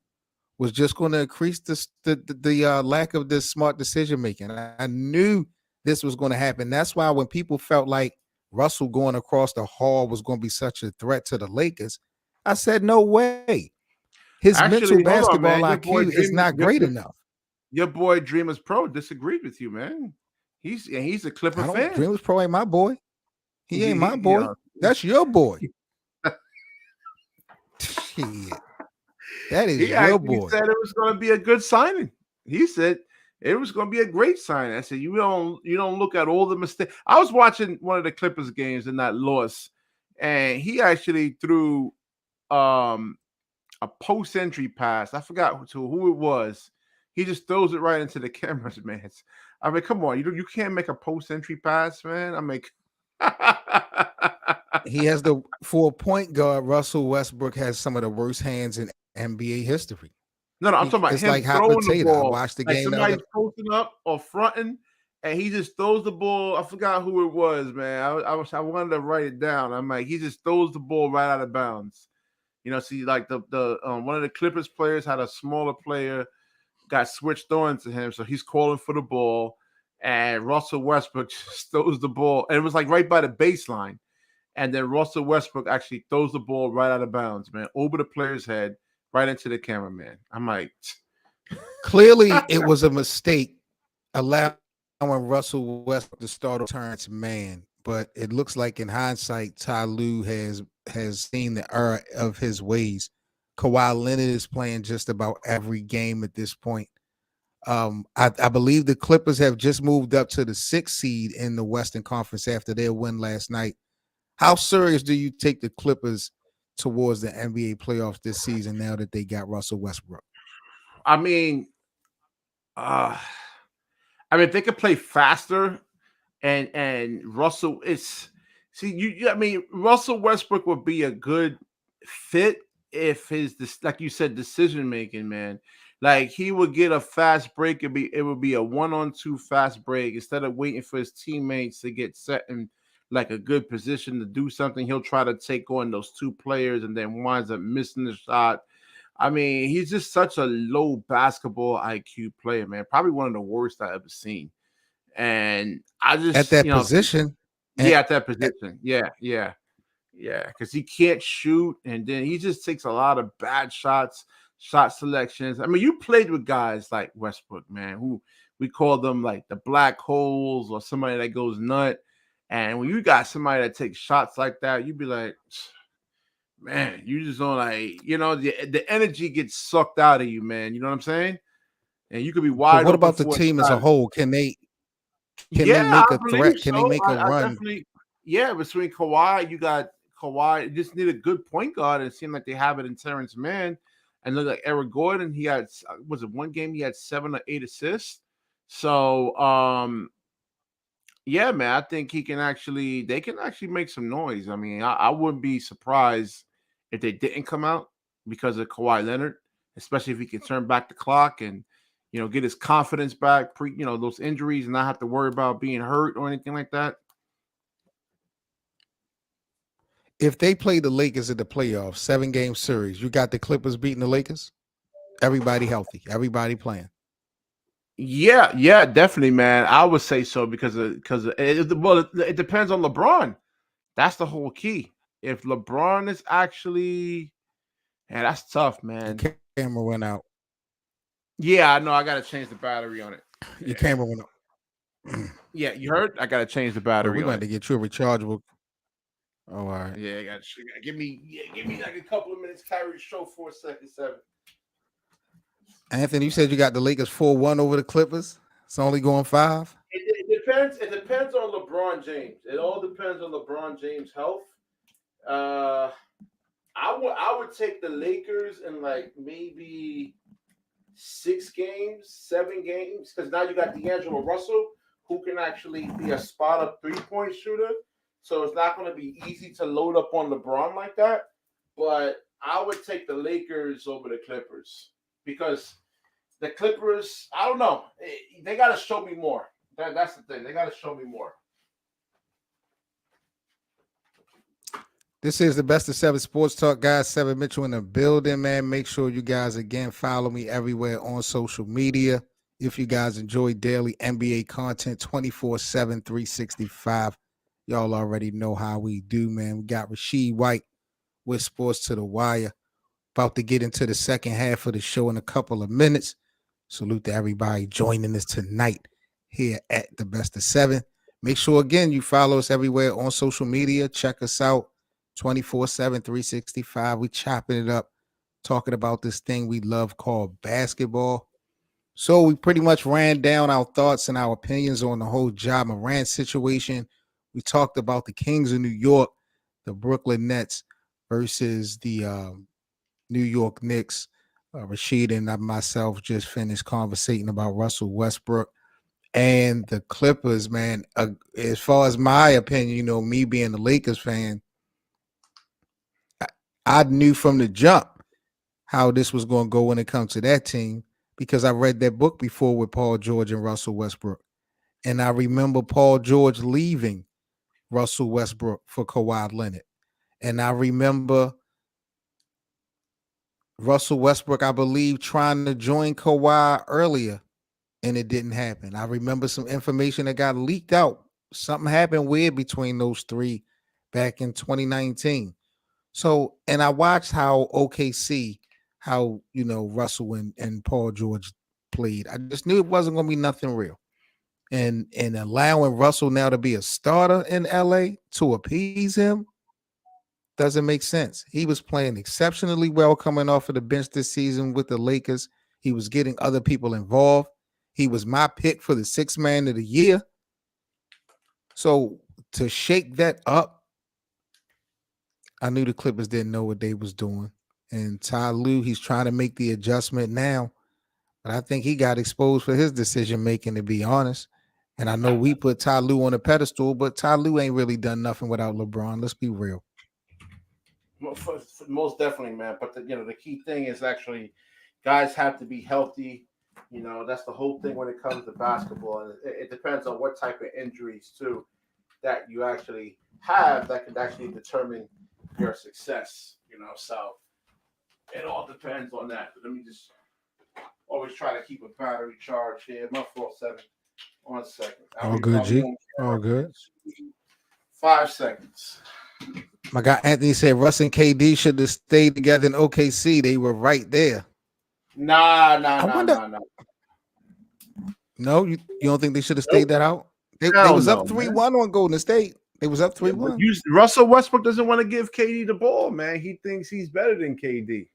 was just going to increase the lack of this smart decision making. I knew this was going to happen. That's why when people felt like Russell going across the hall was going to be such a threat to the Lakers, I said, no way. His mental basketball IQ is not great enough. Your boy Dreamers Pro disagreed with you, man. He's a Clipper fan. Dreamers Pro ain't my boy. He ain't my boy. That's your boy. Shit. That is your boy. He said it was going to be a good signing. He said it was going to be a great signing. I said you don't look at all the mistakes. I was watching one of the Clippers games in that loss, and he actually threw a post entry pass. I forgot to who it was. He just throws it right into the cameras, man. I mean, come on, you can't make a post entry pass, man. I mean, he has for a point guard, Russell Westbrook has some of the worst hands in NBA history. No, I'm talking about it's him like throwing the ball. I watched the like game. Somebody's posting up or fronting, and he just throws the ball. I forgot who it was, man. I wanted to write it down. I'm like, he just throws the ball right out of bounds. See, like the one of the Clippers players had a smaller player got switched on to him, so he's calling for the ball, and Russell Westbrook just throws the ball, and it was like right by the baseline, and then Russell Westbrook actually throws the ball right out of bounds, man, over the player's head, right into the cameraman. I'm like, clearly it was a mistake allowing Russell Westbrook to start a Terrence Mann, but it looks like in hindsight, Ty Lue has seen the error of his ways. Kawhi Leonard is playing just about every game at this point. I believe the Clippers have just moved up to the 6th seed in the Western Conference after their win last night. How serious do you take the Clippers towards the NBA playoffs this season now that they got Russell Westbrook? I mean, I mean, if they could play faster and Russell is see I mean Russell Westbrook would be a good fit if his like you said decision making, man. Like he would get a fast break. It would be a 1-on-2 fast break instead of waiting for his teammates to get set in like a good position to do something. He'll try to take on those two players and then winds up missing the shot. I mean, he's just such a low basketball IQ player, man. Probably one of the worst I ever seen. And I At just, that position. yeah, at that position. Yeah. Because he can't shoot. And then he just takes a lot of bad shots, shot selections. I mean, you played with guys like Westbrook, man, who we call them like the black holes or somebody that goes nut. And when you got somebody that takes shots like that, you'd be like, man, you just don't like, the energy gets sucked out of you, man. You know what I'm saying? And you could be But wide what open about the for a team as a shot. whole? Can they Yeah, make I a believe threat? Can they so. make a I run? definitely, yeah. Between Kawhi, you got Kawhi. You just need a good point guard. And it seemed like they have it in Terrence Mann. And look like Eric Gordon. He had was it one game? He had 7 or 8 assists. So, yeah, man. I think he can actually. They can actually make some noise. I mean, I wouldn't be surprised if they didn't come out because of Kawhi Leonard, especially if he can turn back the clock and get his confidence back those injuries and not have to worry about being hurt or anything like that. If they play the Lakers in the playoffs, 7-game series, you got the Clippers beating the Lakers? Everybody healthy, everybody playing. Yeah, definitely, man. I would say so because it depends on LeBron. That's the whole key. If LeBron is actually, man, that's tough, man. Your camera went out. Yeah, I know. I gotta change the battery on it. Your camera went out. Yeah, you heard? I gotta change the Bro, battery we're on going to it. get you a rechargeable. Oh, all right. Yeah, give me like a couple of minutes. Carry the show for a second, 7. Anthony, you said you got the Lakers 4-1 over the Clippers. It's only going 5. It depends. It depends on LeBron James. It all depends on LeBron James' health. I would take the Lakers in like maybe 6 games, 7 games, because now you got D'Angelo Russell, who can actually be a spot up 3-point shooter. So it's not going to be easy to load up on LeBron like that. But I would take the Lakers over the Clippers because the Clippers, I don't know, they got to show me more. That's the thing. They got to show me more. This is the Best of 7 Sports Talk, guys. 7 Mitchell in the building, man. Make sure you guys, again, follow me everywhere on social media. If you guys enjoy daily NBA content 24/7, 365, y'all already know how we do, man. We got Rasheed White with Sports to the Wire. About to get into the second half of the show in a couple of minutes. Salute to everybody joining us tonight here at the Best of 7. Make sure, again, you follow us everywhere on social media. Check us out 24/7, 365. We chopping it up, talking about this thing we love called basketball. So we pretty much ran down our thoughts and our opinions on the whole Ja Morant situation. We talked about the Kings of New York, the Brooklyn Nets versus the New York Knicks. Rasheed and I myself just finished conversating about Russell Westbrook and the Clippers, man. As far as my opinion, me being a Lakers fan, I knew from the jump how this was going to go when it comes to that team because I read that book before with Paul George and Russell Westbrook. And I remember Paul George leaving Russell Westbrook for Kawhi Leonard. And I remember Russell Westbrook, I believe, trying to join Kawhi earlier, and it didn't happen. I remember some information that got leaked out. Something happened weird between those three back in 2019. So, and I watched how OKC, how, Russell and Paul George played. I just knew it wasn't going to be nothing real. And allowing Russell now to be a starter in LA to appease him doesn't make sense. He was playing exceptionally well coming off of the bench this season with the Lakers. He was getting other people involved. He was my pick for the 6th man of the year. So to shake that up, I knew the Clippers didn't know what they was doing. And Ty Lue, he's trying to make the adjustment now. but I think he got exposed for his decision making, to be honest. And I know we put Ty Lue on a pedestal, but Ty Lue ain't really done nothing without LeBron. Let's be real. Most definitely, man. But the key thing is actually guys have to be healthy. That's the whole thing when it comes to basketball, and it depends on what type of injuries too that you actually have that can actually determine your success. So it all depends on that. But let me just always try to keep a battery charge here. My fault, 7. 1 second. All good, G. All good. 5 seconds. My guy Anthony said Russ and KD should have stayed together in OKC. They were right there. Nah. No, you don't think they should have stayed that out? They was up 3-1 on Golden State. They was up 3-1. Russell Westbrook doesn't want to give KD the ball, man. He thinks he's better than KD.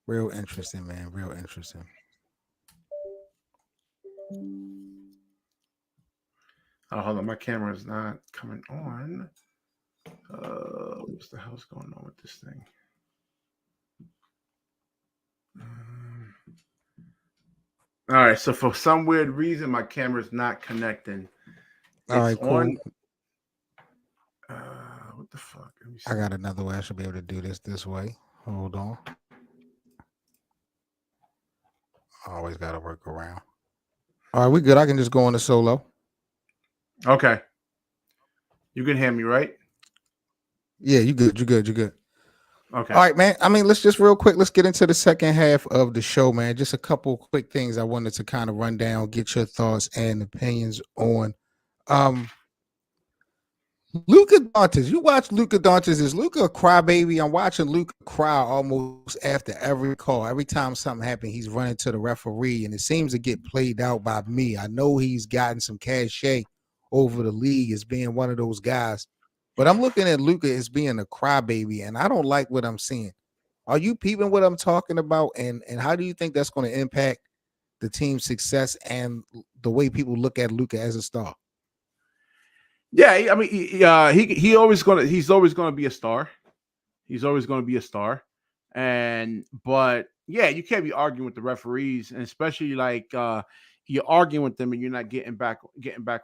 Real interesting, man. Real interesting. Oh, hold on. My camera is not coming on. What the hell's going on with this thing? All right. So for some weird reason, my camera's not connecting. All right, cool. What the fuck? I got another way. I should be able to do this way. Hold on. Always got to work around. All right, we good. I can just go on the solo. Okay. You can hear me, right? Yeah, you good. You good. Okay. All right, man. I mean, let's just real quick. Let's get into the second half of the show, man. Just a couple quick things I wanted to kind of run down, get your thoughts and opinions on. Luka Doncic. You watch Luka Doncic. Is Luka a crybaby? I'm watching Luka cry almost after every call. Every time something happens, he's running to the referee, and it seems to get played out by me. I know he's gotten some cachet over the league as being one of those guys, but I'm looking at Luka as being a crybaby, and I don't like what I'm seeing. Are you peeping what I'm talking about? And how do you think that's going to impact the team's success and the way people look at Luka as a star? Yeah, I mean, he's always gonna be a star. He's always gonna be a star, but yeah, you can't be arguing with the referees, and especially like you're arguing with them and you're not getting back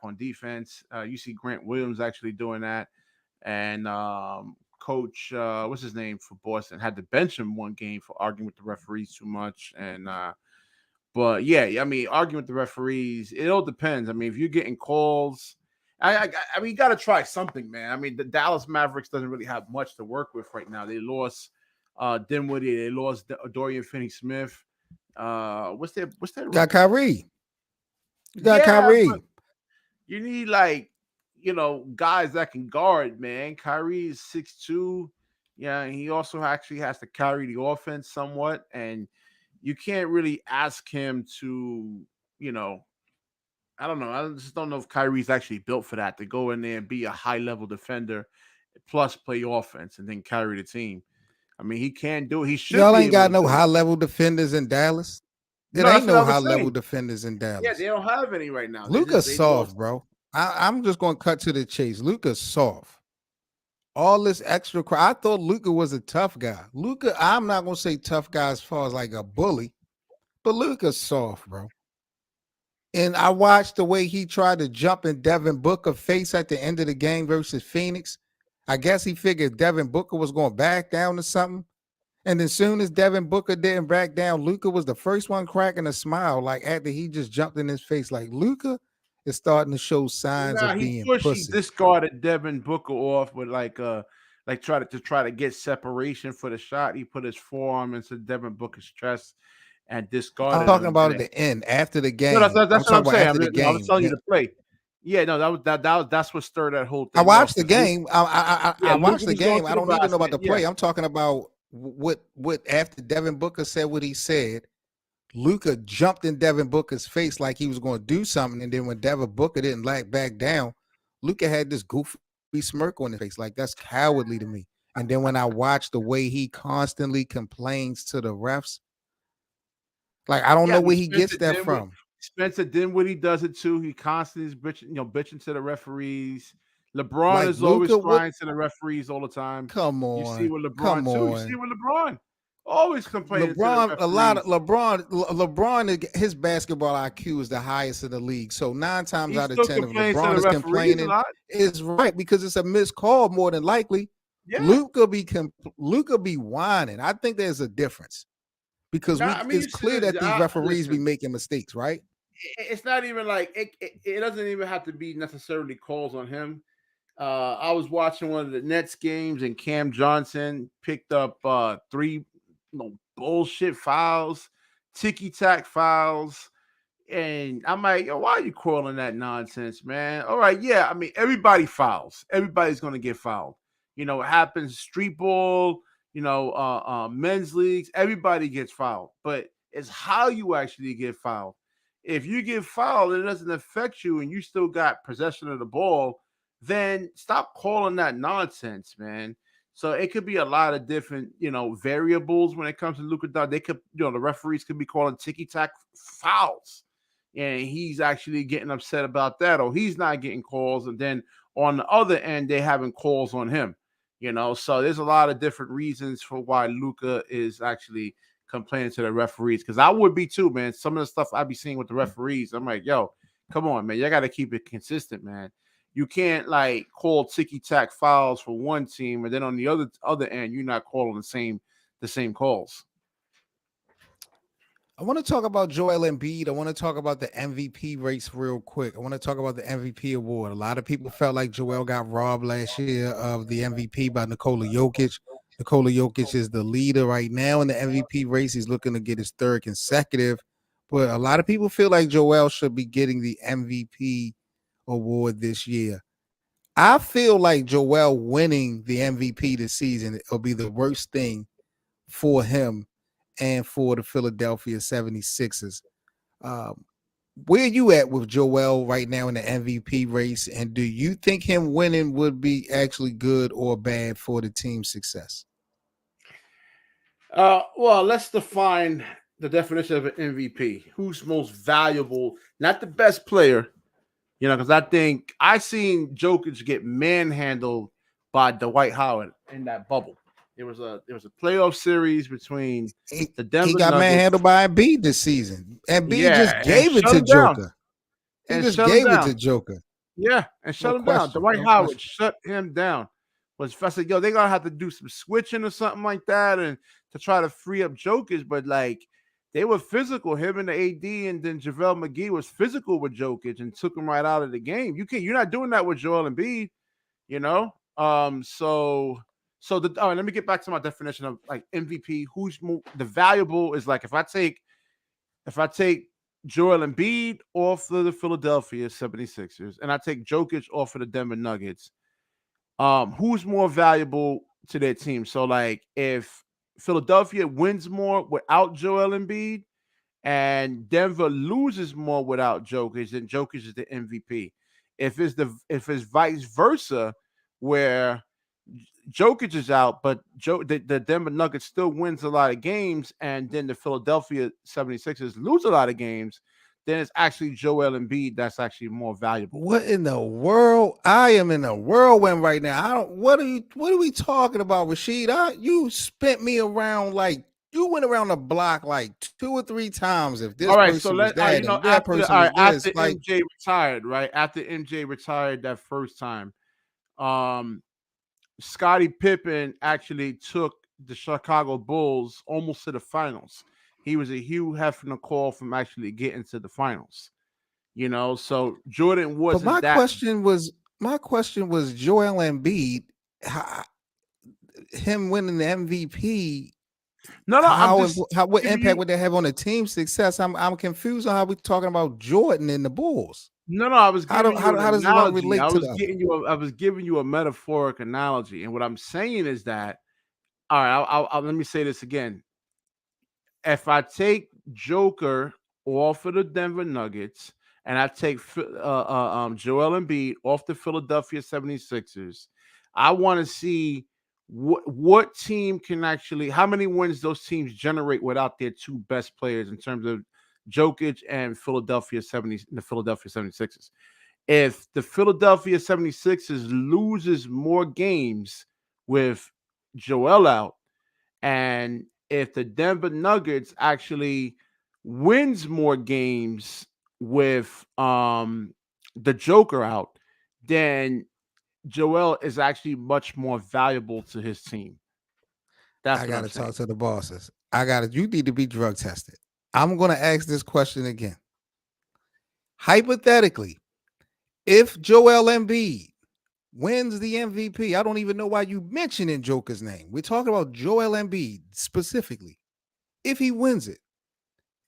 on defense. You see Grant Williams actually doing that, and Coach what's his name for Boston had to bench him one game for arguing with the referees too much, and but yeah, I mean, arguing with the referees, it all depends. I mean, if you're getting calls. I mean, you got to try something, man. I mean, the Dallas Mavericks doesn't really have much to work with right now. They lost Dinwiddie. They lost Dorian Finney-Smith. What's their? Got Kyrie. You got Kyrie. You need guys that can guard, man. Kyrie is 6'2". Yeah, and he also actually has to carry the offense somewhat, and you can't really ask him to, I don't know. I just don't know if Kyrie's actually built for that, to go in there and be a high-level defender, plus play offense and then carry the team. I mean, he can do it. He should. Y'all ain't got no high-level defenders in Dallas. There ain't no high-level defenders in Dallas. Yeah, they don't have any right now. Luka's soft, bro. I'm just going to cut to the chase. Luka's soft. All this extra I thought Luka was a tough guy. Luka, I'm not going to say tough guy as far as like a bully, but Luka's soft, bro. And I watched the way he tried to jump in Devin Booker's face at the end of the game versus Phoenix. I guess he figured Devin Booker was going to back down to something. And as soon as Devin Booker didn't back down, Luka was the first one cracking a smile, like after he just jumped in his face. Like, Luka is starting to show signs of being pussy. He discarded Devin Booker off with try to get separation for the shot. He put his forearm into Devin Booker's chest and discarded. I'm talking about at the end, after the game. No, that's what I'm saying. I was telling you to play. Yeah, no, that's what stirred that whole thing. I watched the game. I watched the game. I don't even know about the play. I'm talking about what after Devin Booker said what he said. Luka jumped in Devin Booker's face like he was going to do something, and then when Devin Booker didn't back down, Luka had this goofy smirk on his face. Like, that's cowardly to me. And then when I watched the way he constantly complains to the refs, like, I don't know where he gets that from. Spencer Dinwiddie does it too. He constantly is bitching to the referees. LeBron Like is always Luca, what? crying to the referees all the time. Come You see on, with come LeBron too. You see on. with LeBron always complaining to the LeBron, a lot of referees. his basketball IQ is the highest in the league. So 9 times He out of still 10, if complains to LeBron the is referees a complaining, lot. it's right because it's a missed call more than likely. Yeah. Luca be whining. I think there's a difference because Nah, I mean, it's you clear should that these referees be listen. making mistakes, right? It's not even like it doesn't even have to be necessarily calls on him. I was watching one of the Nets games and Cam Johnson picked up 3 bullshit fouls, ticky tack fouls. And I'm like, yo, why are you calling that nonsense, man? All right, yeah. I mean, everybody fouls. Everybody's gonna get fouled. It happens street ball, men's leagues, everybody gets fouled, but it's how you actually get fouled. If you get fouled, it doesn't affect you and you still got possession of the ball, then stop calling that nonsense, man. So it could be a lot of different, variables when it comes to Luka Doncic. They could, the referees could be calling ticky tack fouls, and he's actually getting upset about that, or he's not getting calls. And then on the other end, they having calls on him. So there's a lot of different reasons for why Luka is actually complaining to the referees. Because I would be too, man. Some of the stuff I be seeing with the referees, I'm like, yo, come on, man. You got to keep it consistent, man. You can't like call ticky tack fouls for one team, and then on the other end, you're not calling the same calls. I want to talk about Joel Embiid. I want to talk about the MVP race real quick. I want to talk about the MVP award. A lot of people felt like Joel got robbed last year of the MVP by Nikola Jokic. Nikola Jokic is the leader right now in the MVP race. He's looking to get his 3rd consecutive. But a lot of people feel like Joel should be getting the MVP award this year. I feel like Joel winning the MVP this season will be the worst thing for him and for the Philadelphia 76ers. Where are you at with Joel right now in the MVP race? And do you think him winning would be actually good or bad for the team's success? Well, let's define the definition of an MVP. Who's most valuable? Not the best player, because I think I seen Jokic get manhandled by Dwight Howard in that bubble. There was a playoff series between the Denver he got Nuggets. manhandled by Embiid this season. Embiid just gave it to Joker. He just gave it to Joker. Yeah, and shut him down. Dwight Howard shut him down. I said, yo, they're gonna have to do some switching or something like that, and to try to free up Jokic. But like, they were physical. Him and the AD, and then JaVale McGee was physical with Jokic and took him right out of the game. You're not doing that with Joel Embiid, All right, let me get back to my definition of like MVP. The valuable is like if I take Joel Embiid off of the Philadelphia 76ers and I take Jokic off of the Denver Nuggets, who's more valuable to their team? So like if Philadelphia wins more without Joel Embiid and Denver loses more without Jokic, then Jokic is the MVP. If it's vice versa, where Jokic is out, but the Denver Nuggets still wins a lot of games, and then the Philadelphia 76ers lose a lot of games, then it's actually Joel Embiid that's actually more valuable. What in the world? I am in a whirlwind right now. What are we talking about, Rashid? You spent me around like you went around the block like 2 or 3 times. If this person was that, and that person was this, after MJ retired, right? After MJ retired that first time, Scottie Pippen actually took the Chicago Bulls almost to the finals. He was a Hugh Hefner call from actually getting to the finals. So Jordan wasn't. But my question was Joel Embiid, him winning the MVP. No, what impact would that have on the team's success? I'm confused on how we're talking about Jordan and the Bulls. No, I was giving how does it relate to that? I was giving you a metaphoric analogy, and what I'm saying is that, all right, I'll let me say this again. If I take Joker off of the Denver Nuggets and I take Joel Embiid off the Philadelphia 76ers, I want to see what team can actually, how many wins those teams generate without their 2 best players in terms of Jokic and the Philadelphia 76ers. If the Philadelphia 76ers loses more games with Joel out, and if the Denver Nuggets actually wins more games with the Joker out, then Joel is actually much more valuable to his team. That's I what I'm gotta saying. talk to the bosses. You need to be drug tested. I'm gonna ask this question again. Hypothetically, if Joel Embiid wins the MVP, I don't even know why you mentioning Joker's name. We're talking about Joel Embiid specifically. If he wins it,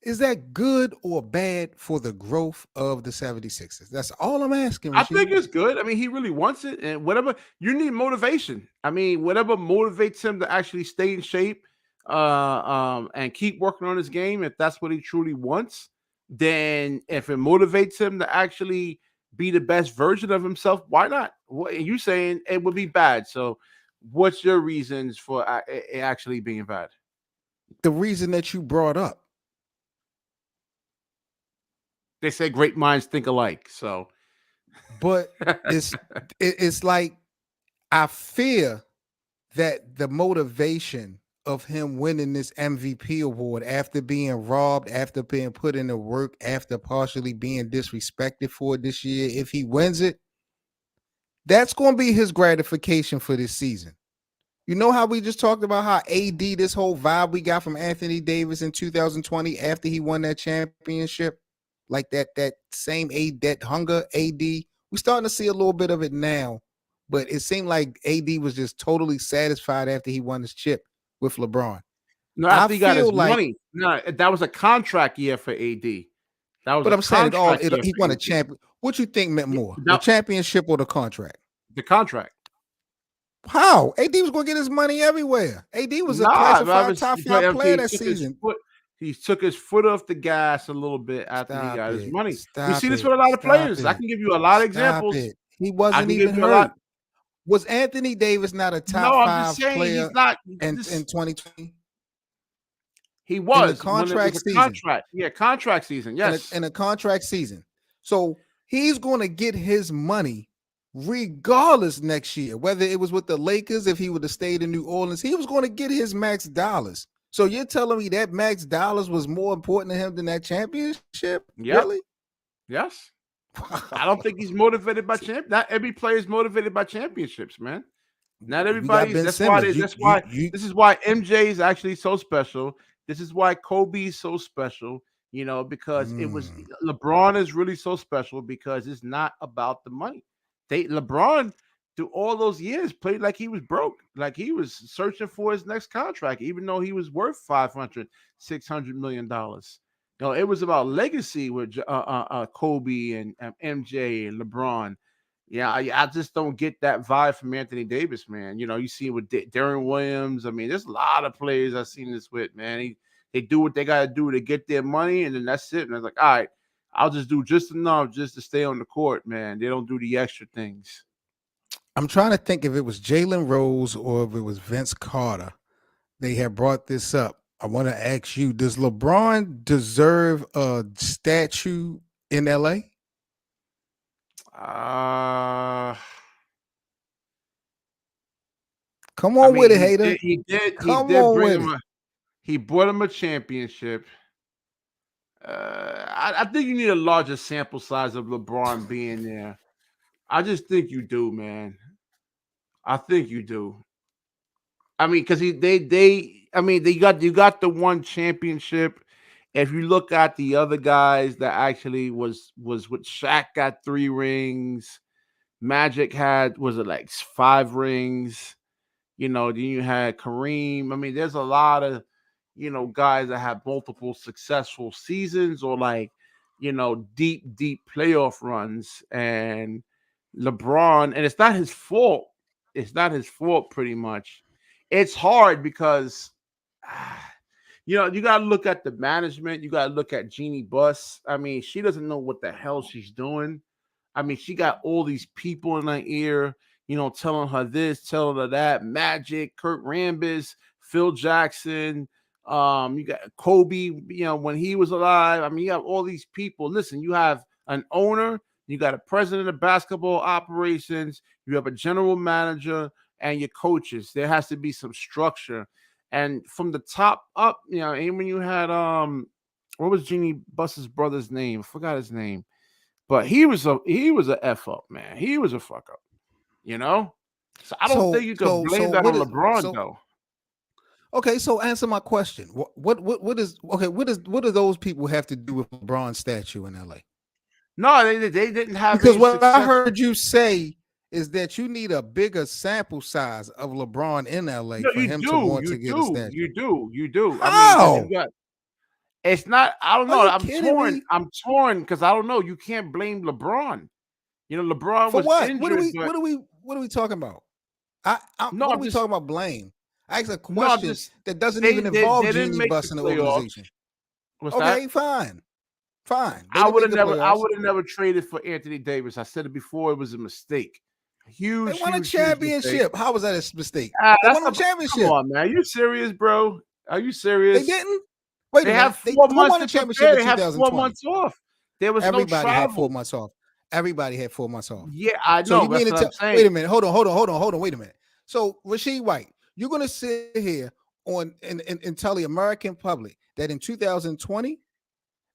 is that good or bad for the growth of the 76ers? That's all I'm asking, I think Rasheed. it's good. I mean, he really wants it, and whatever you need motivation. I mean, whatever motivates him to actually stay in shape, and keep working on his game, if that's what he truly wants, then if it motivates him to actually be the best version of himself, why not? What you saying it would be bad? So, what's your reasons for it actually being bad? The reason that you brought up, They say great minds think alike. So, but it's it's like I fear that the motivation of him winning this MVP award after being robbed, after being put in the work, after partially being disrespected for it this year, if he wins it, that's going to be his gratification for this season. You know how we just talked about how AD, this whole vibe we got from Anthony Davis in 2020 after he won that championship, like that same that hunger AD. We're starting to see a little bit of it now, but it seemed like AD was just totally satisfied after he won his chip with LeBron. no, I after he got his feel like, money, no, that was a contract year for AD. That was but a I'm saying contract year he for won a AD. champion. What you think meant more, the That championship or the contract? the contract. How? AD was going to get his money everywhere. AD was a Nah, classified top but 5 player that season. he took his foot off the gas a little bit after he Stop got his it. money. We see Stop this it. with a lot of Stop players. I it. can give you a lot of Stop examples. it. He I wasn't can give even you a lot. hurt. Was Anthony Davis not a top No, I'm just 5 saying player he's not. in This 2020 he in the was when it was contract a season? contract. Yeah, contract season. Yes. In a contract season. So he's going to get his money regardless next year, whether it was with the Lakers, if he would have stayed in New Orleans, he was going to get his max dollars. So you're telling me that max dollars was more important to him than that championship? Yep. Really? Yes. I don't think he's motivated by champ. Not every player is motivated by championships, man. Not We got everybody. Ben That's why. Simmons. This is why MJ is actually so special. This is why Kobe is so special. You know, because it was LeBron is really so special because it's not about the money. LeBron through all those years played like he was broke, like he was searching for his next contract, even though he was worth 500, $600 million. You know, it was about legacy with Kobe and MJ and LeBron. Yeah, I just don't get that vibe from Anthony Davis, man. You know, you see it with Darren Williams. I mean, there's a lot of players I've seen this with, man. They do what they got to do to get their money, and then that's it. And it's like, all right, I'll just do just enough just to stay on the court, man. They don't do the extra things. I'm trying to think if it was Jalen Rose or if it was Vince Carter. They had brought this up. I want to ask you, does LeBron deserve a statue in LA? Come on with it, hater. Come on with it. He brought him a championship. I think you need a larger sample size of LeBron being there. I just think you do, man. I think you do. I mean, because you got the one championship. If you look at the other guys that actually was with Shaq got 3 rings, Magic had was it like 5 rings, you know, then you had Kareem. I mean, there's a lot of guys that have multiple successful seasons or like, deep playoff runs. And LeBron, and it's not his fault. It's not his fault, pretty much. It's hard because, you got to look at the management. You got to look at Jeannie Buss. I mean, she doesn't know what the hell she's doing. I mean, she got all these people in her ear, telling her this, telling her that. Magic, Kurt Rambis, Phil Jackson, You got Kobe, you know, when he was alive. I mean, you have all these people. Listen, you have an owner, you got a president of basketball operations, you have a general manager, and your coaches. There has to be some structure. And from the top up, you know, and when you had what was Jeannie Buss's brother's name? I forgot his name. But he was a F up, man. He was a fuck up, you know? So I don't think you can blame that on LeBron though. Okay, so answer my question. What do those people have to do with LeBron's statue in LA? No, they didn't have, because what I heard you say is that you need a bigger sample size of LeBron in LA for him to want to get a statue. You do. How? I mean, it's not. I don't know. I'm torn because I don't know. You can't blame LeBron. You know, LeBron was injured. What are we talking about? What are we talking about? Blame. I asked a question that doesn't even involve Jeannie Buss in the organization. Okay, fine. I would have never traded for Anthony Davis. I said it before; it was a mistake. Huge. They won a championship. How was that a mistake? They won a championship. Come on, man. Are you serious, bro? Are you serious? They didn't. Wait, they have 4 months to prepare. They have 4 months off. There was no travel. Had 4 months off. Everybody had 4 months off. Yeah, I know. So you mean to tell? Wait a minute. Hold on. Wait a minute. So Rasheed White, you're gonna sit here and tell the American public that in 2020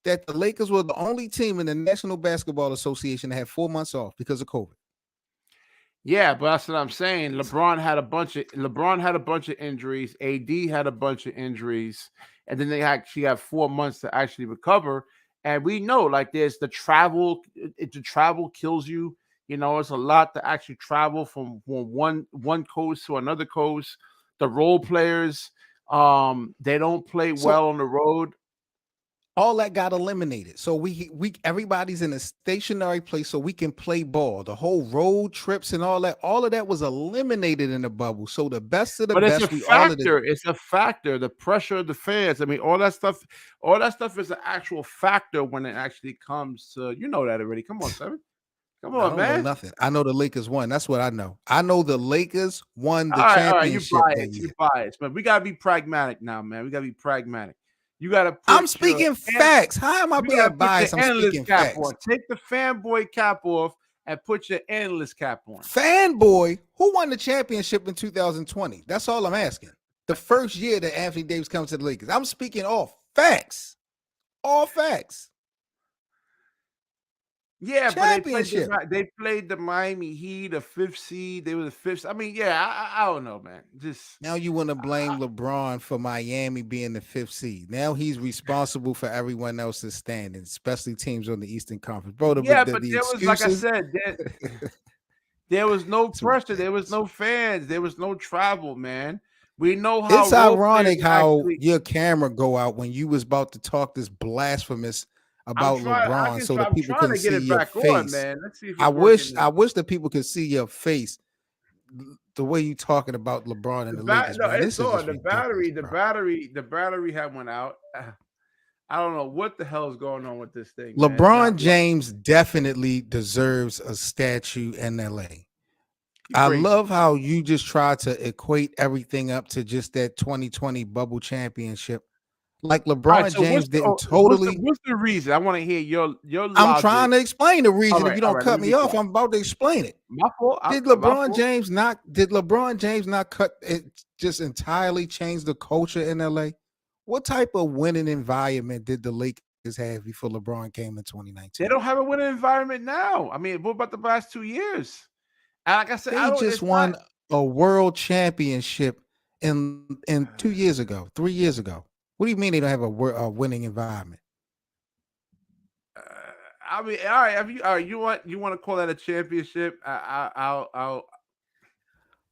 that the Lakers were the only team in the National Basketball Association that had 4 months off because of COVID. Yeah, but that's what I'm saying. LeBron had a bunch of injuries. AD had a bunch of injuries, and then they actually have 4 months to actually recover. And we know, like, there's the travel. The travel kills you. You know, it's a lot to actually travel from one coast to another coast. The role players, they don't play well on the road. All that got eliminated. So we everybody's in a stationary place so we can play ball. The whole road trips and all of that was eliminated in the bubble. So the best of the best. It's a factor. It's a factor. The pressure of the fans. I mean, all that stuff is an actual factor when it actually comes to, you know that already. Come on, Seven. Come on, man. I don't know nothing. I know the Lakers won. That's what I know. I know the Lakers won the championship. All right, you biased, but we gotta be pragmatic now, man. We gotta be pragmatic. You got to. I'm speaking facts. How am I being biased? I'm speaking facts. Take the fanboy cap off and put your analyst cap on. Fanboy? Who won the championship in 2020? That's all I'm asking. The first year that Anthony Davis comes to the Lakers. I'm speaking all facts. All facts. Yeah, but they played the Miami Heat, a 5th seed. They were the 5th. I mean, yeah, I don't know, man. Just now you want to blame LeBron for Miami being the 5th seed. Now he's responsible for everyone else's standing, especially teams on the Eastern Conference. Bro, but there was, like I said, there was no pressure. There was no fans. There was no travel, man. We know how it's ironic how your camera go out when you was about to talk this blasphemous about LeBron, so that people couldn't see your face. Man. Let's see if I wish that people could see your face. The way you talking about LeBron and the Lakers. No, it's on the battery. The battery had went out. I don't know what the hell is going on with this thing. LeBron James definitely deserves a statue in LA. I love how you just try to equate everything up to just that 2020 bubble championship. Like LeBron James didn't totally. What's the reason? I want to hear your logic. I'm trying to explain the reason. If you don't cut me off, I'm about to explain it. My fault. Did LeBron James not cut it? Just entirely change the culture in LA? What type of winning environment did the Lakers have before LeBron came in 2019? They don't have a winning environment now. I mean, what about the past 2 years? Like I said, they just won a world championship in 2 years ago, 3 years ago. What do you mean they don't have a winning environment? I mean, all right. You want to call that a championship? I'll.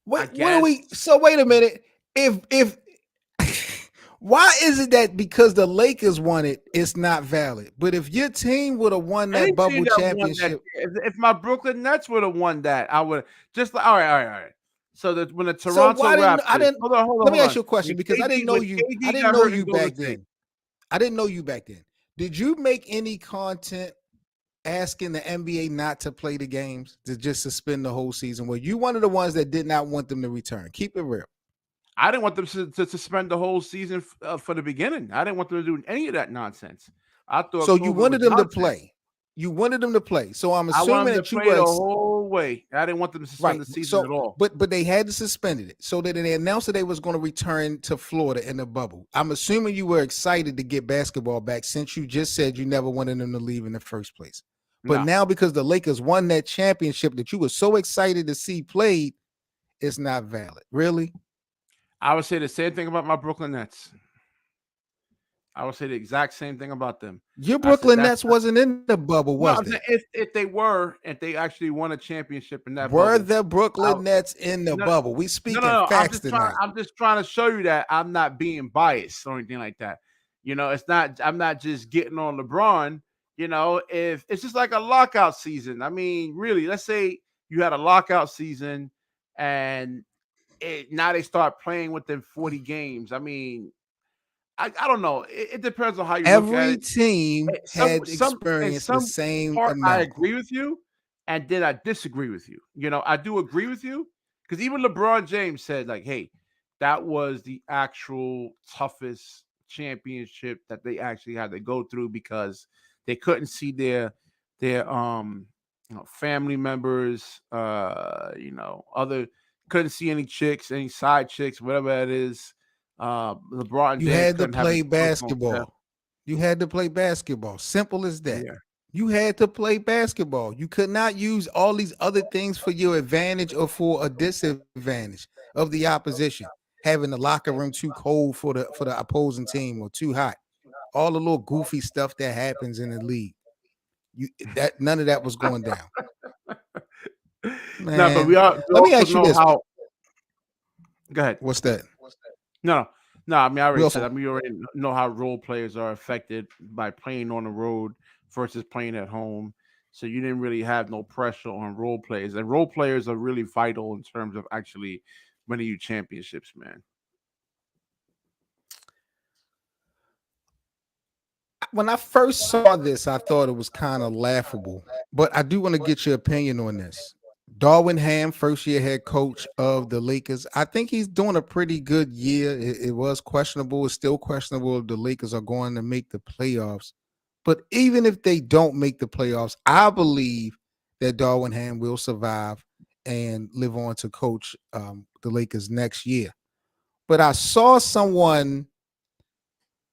What are we? So wait a minute. If why is it that because the Lakers won it, it's not valid? But if your team would have won that bubble championship, if my Brooklyn Nets would have won that, I would just all right. So that when the Toronto Raptors, let me ask you a question because I didn't know you. I didn't know you back then. I didn't know you back then. Did you make any content asking the NBA not to play the games, to just suspend the whole season? Were you one of the ones that did not want them to return? Keep it real. I didn't want them to suspend the whole season for the beginning. I didn't want them to do any of that nonsense. I thought So you COVID wanted was them to nonsense. play. You wanted them to play. So I'm I want assuming them to that you play were the whole way. I didn't want them to suspend right. the season So, at all. but they had to suspend it so that they announced that they was going to return to Florida in the bubble. I'm assuming you were excited to get basketball back since you just said you never wanted them to leave in the first place. But No. now because the Lakers won that championship that you were so excited to see played, it's not valid. Really? I would say the same thing about my Brooklyn Nets. I would say the exact same thing about them. Your I said Brooklyn that's Nets wasn't in the bubble, no. was I'm saying they? if they actually won a championship in that Were bubble, the Brooklyn Nets in the no, bubble? We no, speaking no. facts tonight. I'm just trying to show you that I'm not being biased or anything like that. You know, it's not. I'm not just getting on LeBron. You know, if it's just like a lockout season. I mean, really, let's say you had a lockout season and now they start playing within 40 games. I mean, I don't know. It depends on how you look at Every it. team had In experienced the some same part, I amount. agree with you, and then I disagree with you. You know, I do agree with you because even LeBron James said, like, "Hey, that was the actual toughest championship that they actually had to go through because they couldn't see their family members, other couldn't see any chicks, any side chicks, whatever it is. LeBron You James had to couldn't have his play personal stuff. basketball. You had to play basketball. Simple as that. Yeah. You had to play basketball. You could not use all these other things for your advantage or for a disadvantage of the opposition. Having the locker room too cold for the opposing team or too hot. All the little goofy stuff that happens in the league. That none of that was going down. No, but Man, we let me also ask you know this. how. Go ahead. What's that? No. I mean, I We already said. I also mean, you already know how role players are affected by playing on the road versus playing at home. So you didn't really have no pressure on role players, and role players are really vital in terms of actually winning you championships, man. when I first saw this, I thought it was kind of laughable, but I do want to get your opinion on this. Darwin Ham, first year head coach of the Lakers. I think he's doing a pretty good year. It was questionable. It's still questionable if the Lakers are going to make the playoffs. But even if they don't make the playoffs, I believe that Darwin Ham will survive and live on to coach the Lakers next year. But I saw someone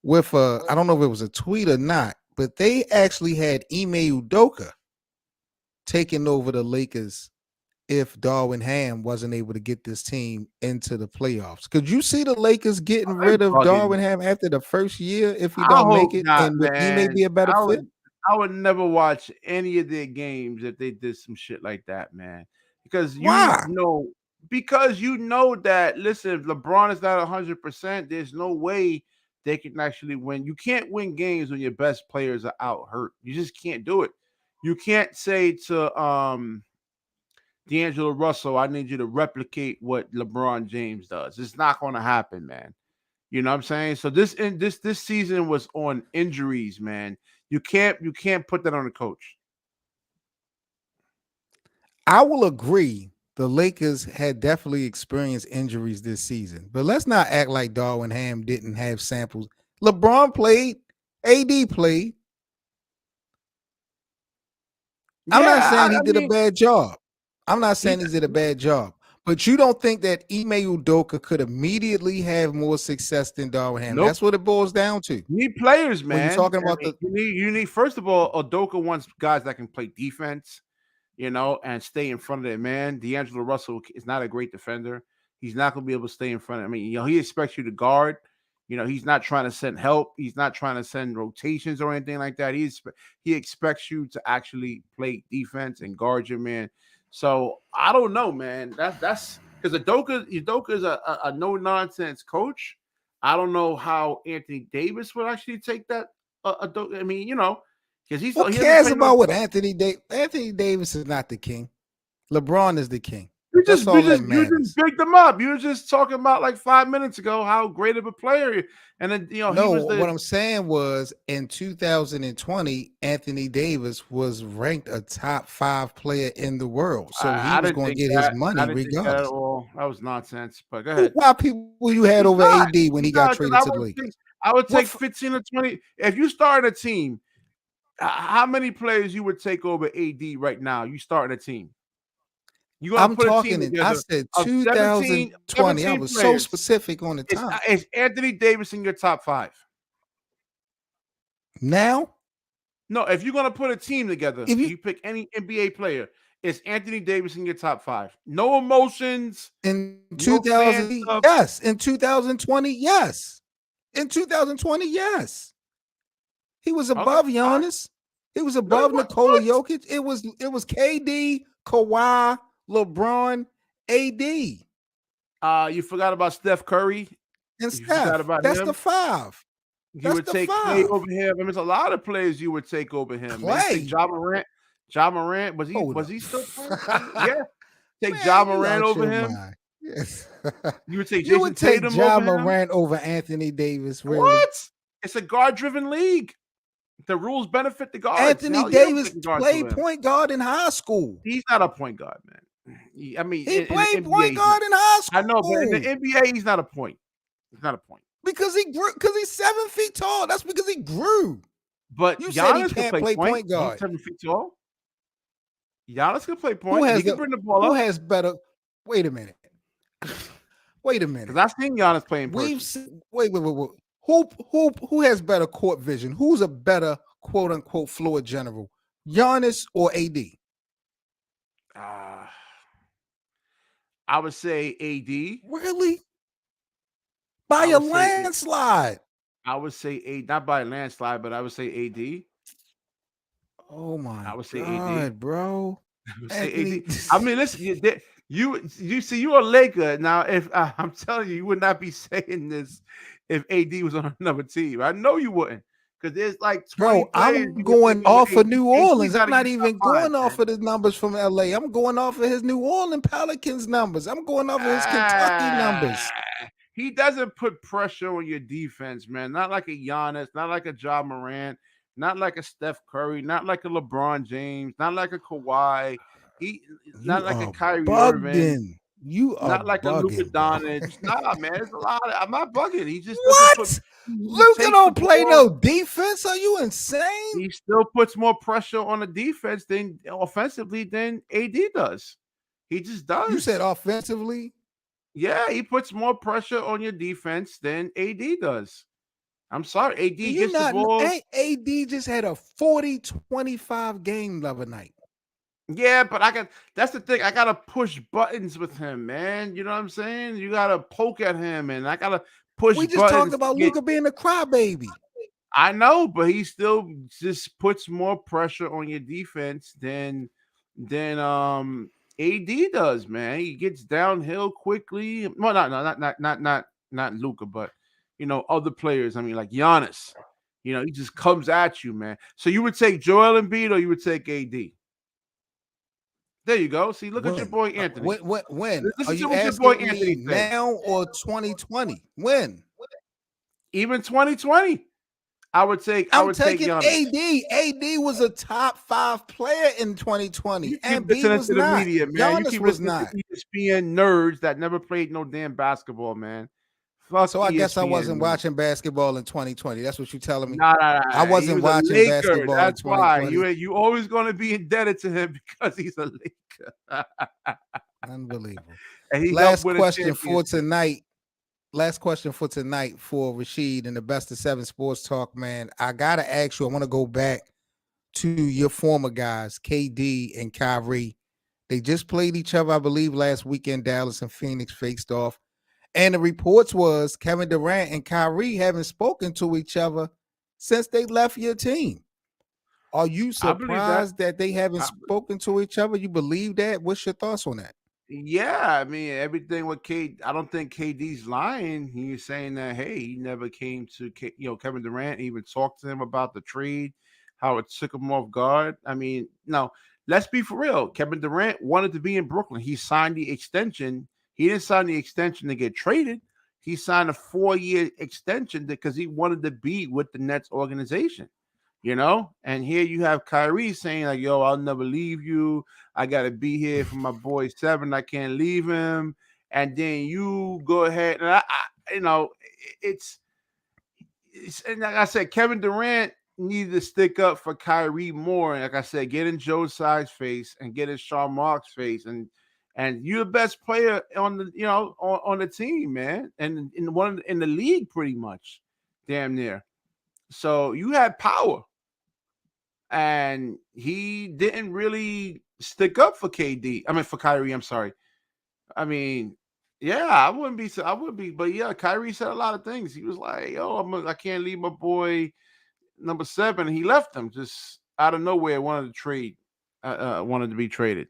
with I don't know if it was a tweet or not, but they actually had Ime Udoka taking over the Lakers if Darwin Ham wasn't able to get this team into the playoffs. Could you see the Lakers getting They rid of bugging. Darwin Ham after the first year if he I don't make hope it? not, And would Ime man. be a better fit? I would never watch any of their games if they did some shit like that, man. Because Why? you know that listen, if LeBron is not 100%, there's no way they can actually win. You can't win games when your best players are out hurt. You just can't do it. You can't say to D'Angelo Russell, I need you to replicate what LeBron James does. It's not going to happen, man. You know what I'm saying? So this season was on injuries, man. You can't put that on the coach. I will agree. The Lakers had definitely experienced injuries this season, but let's not act like Darwin Ham didn't have samples. LeBron played, AD played. I'm not Yeah, saying he I did a mean, bad job. I'm not he, saying he did a bad job. But you don't think that Ime Udoka could immediately have more success than Darwin Ham? nope. That's what it boils down to. You need players, When you're man. talking I about mean, the you need first of all, Udoka wants guys that can play defense, and stay in front of their man. D'Angelo Russell is not a great defender. He's not going to be able to stay in front. I mean, he expects you to guard. He's not trying to send help. He's not trying to send rotations or anything like that. He expects you to actually play defense and guard your man. So I don't know, man. That's because Udoka is a no nonsense coach. I don't know how Anthony Davis would actually take that. I mean, because who he hasn't cares played no. about what Anthony Davis? Anthony Davis is not the king. LeBron is the king. That's all that you just matters. bigged him up. You were just talking about like 5 minutes ago how great of a player, and then he No, was what the. I'm saying was in 2020, Anthony Davis was ranked a top 5 player in the world. So he I was didn't going to think get his that. I money didn't think that at regardless. all. That was nonsense. But go Who ahead. why people you had He's over not. AD when he He's got not because traded to the Lakers? I would What take f 15 or 20. If you start a team, how many players you would take over AD right now? You starting a team. You're gonna I'm put a team talking and I together said of 2020. I 17 was so players. specific on the time. It's Anthony Davis in your top 5. Now, No, if you're gonna put a team together, if you you pick any NBA player. It's Anthony Davis in your top 5. No emotions, in no fan 2000, stuff. yes. In 2020, yes. In 2020, yes. He was Okay, above all right. Giannis. He was No, above Nikola what? Jokic. It was KD, Kawhi, LeBron, AD, You forgot about Steph Curry. and You forgot Steph. about That's the him. 5. You That's would the take Clay 5. over him. I mean, there's a lot of players you would take over him, man. You take Clay. Ja Morant. Ja Morant, Hold was up. he still playing? Yeah. Take Ja Man, you Morant out over your him. mind. Yes. You would take You Jason would take Tatum Ja over him. Morant over Anthony Davis, really? What? It's a guard-driven league. The rules benefit the guards. Anthony Hell yeah, I'm Davis taking guards played over him. point guard in high school. He's not a point guard, man. I mean, He in the played NBA, point guard in high I know, but in the school NBA, he's not a point. He's not a point. because he grew. Because he's 7 feet tall. That's because he grew. But You said he Giannis can can't play play point. point He's guard. 7 feet tall. Giannis can play Who point. He has can the? bring the ball Who up. has better? Wait a minute. Wait a Because minute. I've seen Giannis play in We've person. seen, wait. Who has better court vision? Who's a better quote unquote floor general? Giannis or AD? I would say AD. Really? By I a would say landslide. I would say AD, not by a landslide, but I would say AD. Oh my I would say AD. God, bro. I would say AD. Anthony. I mean, listen, you see, you're a Laker now. If I'm telling you, you would not be saying this if AD was on another team. I know you wouldn't, because there's like 20 Bro, players I'm you would going take over off of AD. New AD's Orleans. I'm gotta not get top even 5, going off man. of the numbers from LA. I'm going off of his New Orleans Pelicans numbers. I'm going off of his Kentucky numbers. He doesn't put pressure on your defense, man. Not like a Giannis, not like a Ja Morant, not like a Steph Curry, not like a LeBron James, not like a Kawhi. Not You like a are Kyrie Irving, bugging. You are not like a Luka bugging, bro. Doncic. Nah, man, it's a lot. I'm not bugging. He just doesn't put. What? He Luka takes the don't play ball. no defense. Are you insane? He still puts more pressure on the defense than offensively than AD does. He just does. You said offensively. Yeah, he puts more pressure on your defense than AD does. I'm sorry, AD You gets the not ball. AD just had a 40-25 game the other night. Yeah, but that's the thing. I gotta push buttons with him, man. You know what I'm saying? You gotta poke at him, and I gotta push We just buttons talked to about get. Luka being a crybaby. I know, but he still just puts more pressure on your defense than AD does, man. He gets downhill quickly. Well, not Luka, but other players. I mean, like Giannis. He just comes at you, man. So you would take Joel Embiid or you would take AD? There you go. See, look at your boy Anthony. When? Are Listen to you what your boy asking Anthony me said. now or 2020? When? Even 2020, I would take taking Giannis. AD was a top 5 player in 2020. You keep And listening B was to the not. media, man. You Giannis keep was listening not. to ESPN nerds that never played no damn basketball, man. Fuck So I guess I ESPN, wasn't man. watching basketball in 2020. That's what you're telling me. Nah. I wasn't He was watching a Laker. basketball That's in why 2020. you always going to be indebted to him because he's a Laker. Unbelievable. And he Last helped win a question for championship. tonight. Last question for tonight for Rashid and the Best of 7 Sports Talk, man. I got to ask you, I want to go back to your former guys, KD and Kyrie. They just played each other, I believe, last weekend. Dallas and Phoenix faced off. And the reports was Kevin Durant and Kyrie haven't spoken to each other since they left your team. Are you surprised that they haven't spoken to each other? You believe that? What's your thoughts on that? Yeah, I mean, everything with KD, I don't think KD's lying. He's saying that, hey, he never came to, Kevin Durant, even talked to him about the trade, how it took him off guard. I mean, no, let's be for real. Kevin Durant wanted to be in Brooklyn. He signed the extension. He didn't sign the extension to get traded. He signed a 4-year extension because he wanted to be with the Nets organization, And here you have Kyrie saying like, "Yo, I'll never leave you. I got to be here for my boy Seven. I can't leave him." And then you go ahead and it's and like I said, Kevin Durant needed to stick up for Kyrie more. And like I said, get in Joe Tsai's face and get in Sean Marks' face, and you're the best player on the on the team, man, and in the league pretty much, damn near. So you had power, and he didn't really stick up for KD. I mean, for Kyrie. I'm sorry. I mean, yeah, I would be, but yeah, Kyrie said a lot of things. He was like, "Yo, I can't leave my boy number 7." And he left him just out of nowhere. Wanted to be traded.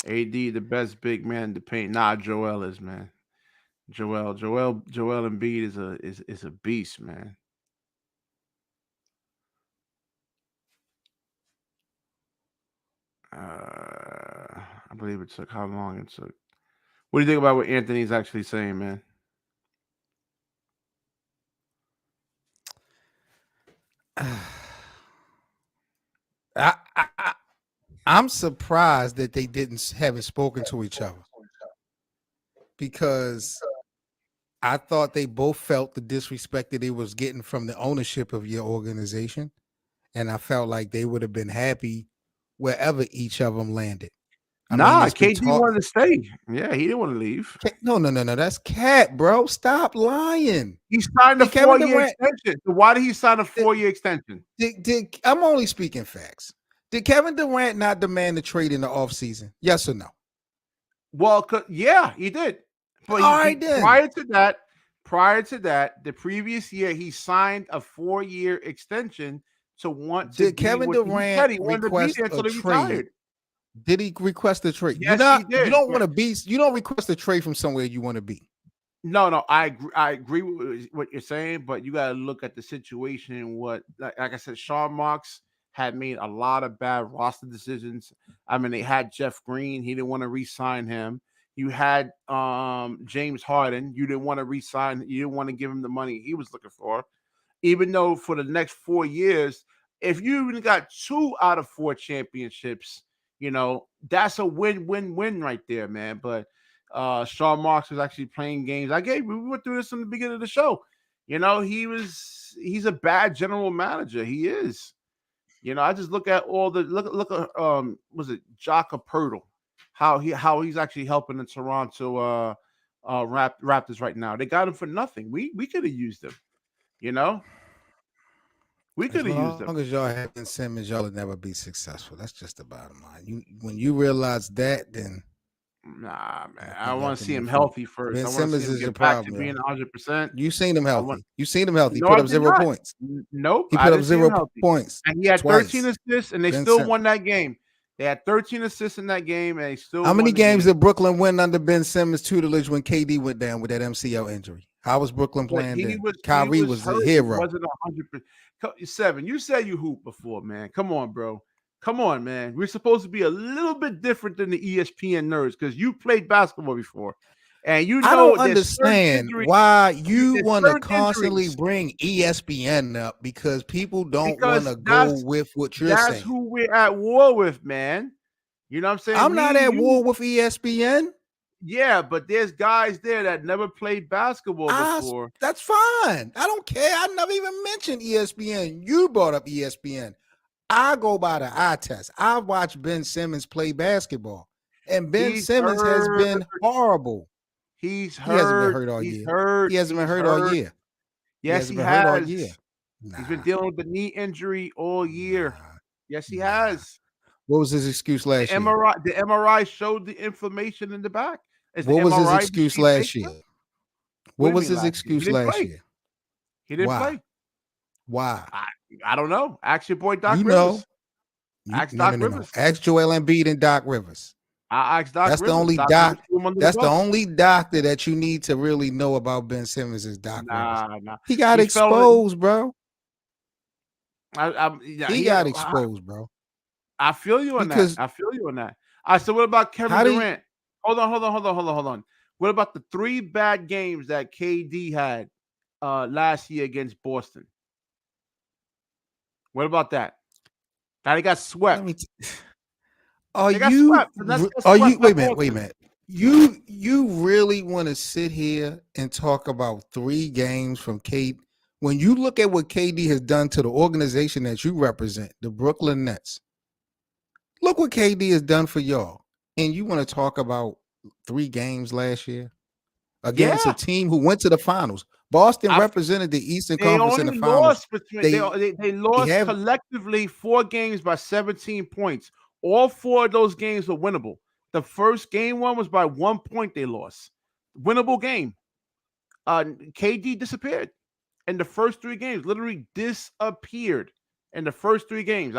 AD, the best big man to paint. Nah, Joel is, man. Joel Embiid is a beast, man. I believe it took how long it took. What do you think about what Anthony's actually saying, man? I'm surprised that they haven't spoken to each other, because I thought they both felt the disrespect that they was getting from the ownership of your organization, and I felt like they would have been happy wherever each of them landed. KD wanted to stay. Yeah, he didn't want to leave. No. That's Cat, bro. Stop lying. He signed a 4-year extension. So why did he sign a 4-year extension? I'm only speaking facts. Did Kevin Durant not demand a trade in the offseason? Yes or no? Well, yeah, he did. But prior to that, the previous year, he signed a 4-year extension to want to. Did Kevin Durant request a trade? Did he request a trade? Yes, he did. You don't want to be. You don't request a trade from somewhere you want to be. No, I agree with what you're saying, but you got to look at the situation and what, like I said, Sean Marks had made a lot of bad roster decisions. I mean, they had Jeff Green. He didn't want to re-sign him. You had James Harden. You didn't want to re-sign. You didn't want to give him the money he was looking for. Even though for the next 4 years, if you even got 2 out of 4 championships, that's a win-win-win right there, man. But Sean Marks was actually playing games. We went through this in the beginning of the show. He's a bad general manager. He is. I just look at all the look at was it Jakob Poeltl, how he's actually helping the Toronto Raptors right now. They got him for nothing. We could have used him. We could have used him. As long as y'all have Ben Simmons, y'all would never be successful. That's just the bottom line. When you realize that, then nah, man. I want to see him healthy first. Ben Simmons is the problem. Being 100%. You seen him healthy. You seen him healthy. He put up 0 points. Nope. He put up 0 points. And he had 13 assists, and they still won that game. They had 13 assists in that game, and they still. How many games did Brooklyn win under Ben Simmons' tutelage when KD went down with that MCL injury? How was Brooklyn playing? Kyrie was a hero. Wasn't 100%. 7. You said you hooped before, man. Come on, bro. Come on, man. We're supposed to be a little bit different than the ESPN nerds because you played basketball before. And I don't understand why you want to constantly bring ESPN up, because people don't want to go with what you're saying. That's who we're at war with, man. You know what I'm saying? I'm not at war with ESPN. Yeah, but there's guys there that never played basketball before. That's fine. I don't care. I never even mentioned ESPN. You brought up ESPN. I go by the eye test. I watched Ben Simmons play basketball, and Ben Simmons has been horrible. He hasn't been hurt all year. He hasn't been hurt all year. Yes, he has. He's been dealing with the knee injury all year. Yes, he has. What was his excuse last year? The MRI showed the inflammation in the back. What was his excuse last year? What was his excuse last year? He didn't play. Why? I don't know. Ask your boy Doc Rivers. Ask Doc Rivers. Ask Joel Embiid and Doc Rivers. I asked Doc Rivers. That's the only That's the only doctor that you need to really know about Ben Simmons is Doc Rivers. Nah. He got exposed, bro. He got exposed, bro. I feel you on that. I feel you on that. All right, so what about Kevin Durant? Hold on. What about the 3 bad games that KD had last year against Boston? What about that? Now they got swept. Wait a minute. You really want to sit here and talk about 3 games from KD? When you look at what KD has done to the organization that you represent, the Brooklyn Nets, look what KD has done for y'all. And you want to talk about 3 games last year against a team who went to the finals. Boston represented the Eastern Conference in the finals. They lost collectively 4 games by 17 points. All 4 of those games were winnable. The first game 1 was by 1 point they lost. Winnable game. KD disappeared in the first 3 games. Literally disappeared in the first 3 games.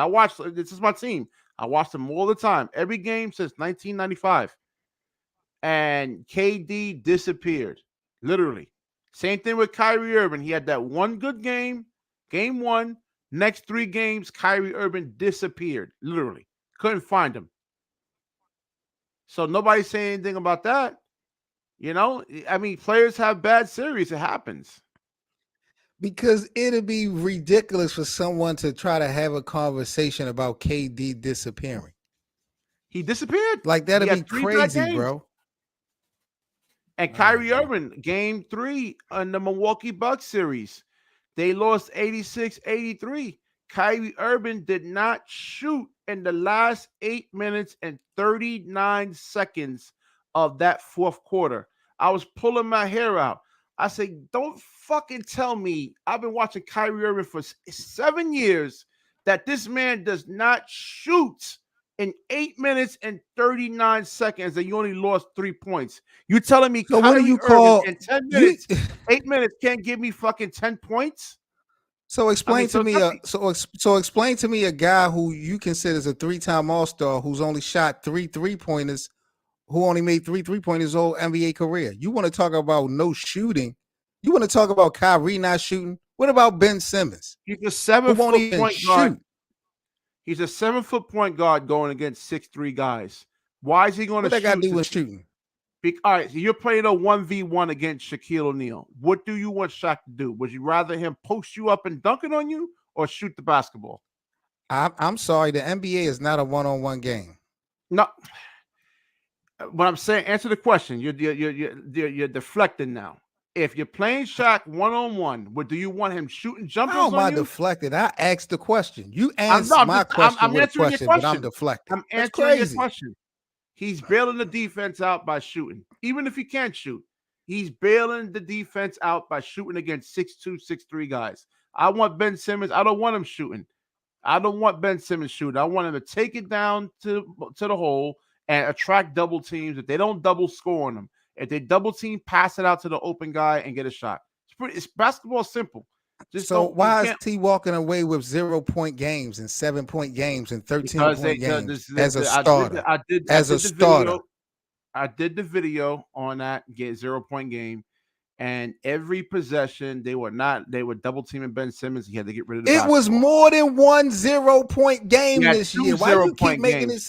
This is my team. I watched them all the time. Every game since 1995. And KD disappeared. Literally. Same thing with Kyrie Irving. He had that 1 good game, game 1. Next 3 games, Kyrie Irving disappeared. Literally. Couldn't find him. So nobody's saying anything about that. You know, I mean, players have bad series. It happens. Because it'd be ridiculous for someone to try to have a conversation about KD disappearing. He disappeared. Like, that'd be crazy, bro. And Kyrie Irving, game 3 on the Milwaukee Bucks series, they lost 86-83. Kyrie Irving did not shoot in the last 8 minutes and 39 seconds of that fourth quarter. I was pulling my hair out. I said, don't fucking tell me, I've been watching Kyrie Irving for 7 years, that this man does not shoot in 8 minutes and 39 seconds and you only lost 3 points. You telling me so Kyrie what do you Irving call in 10 minutes, 8 minutes can't give me fucking 10 points? So explain to me explain to me a guy who you consider as a 3-time All-Star who's only shot 3 3-pointers, who only made 3 3-pointers his whole NBA career. You want to talk about no shooting? You want to talk about Kyrie not shooting? What about Ben Simmons? He's a 7-foot point guard. He's a 7-foot point guard going against 6'3" guys. Why is he going to shoot? What that got to do with shooting? All right, so you're playing a 1v1 against Shaquille O'Neal. What do you want Shaq to do? Would you rather him post you up and dunk it on you or shoot the basketball? I'm sorry, the NBA is not a one-on-one game. No. What I'm saying, answer the question. You're deflecting now. If you're playing Shaq one-on-one, do you want him shooting jumpers on you? How am I deflected? I asked the question. You answered my question. I'm answering your question, but I'm deflected. I'm answering your question. He's bailing the defense out by shooting. Even if he can't shoot, he's bailing the defense out by shooting against 6'2", 6'3" guys. I want Ben Simmons. I don't want him shooting. I don't want Ben Simmons shooting. I want him to take it down to the hole and attract double teams. If they don't double score on them, if they double team, pass it out to the open guy and get a shot. It's basketball simple. So why is he walking away with 0-point games and 7-point games and 13-point games as a starter? I did the video on that 0-point game, and every possession they were double teaming Ben Simmons. He had to get rid of it. It was more than 1 0-point game this year. Why do you keep making it?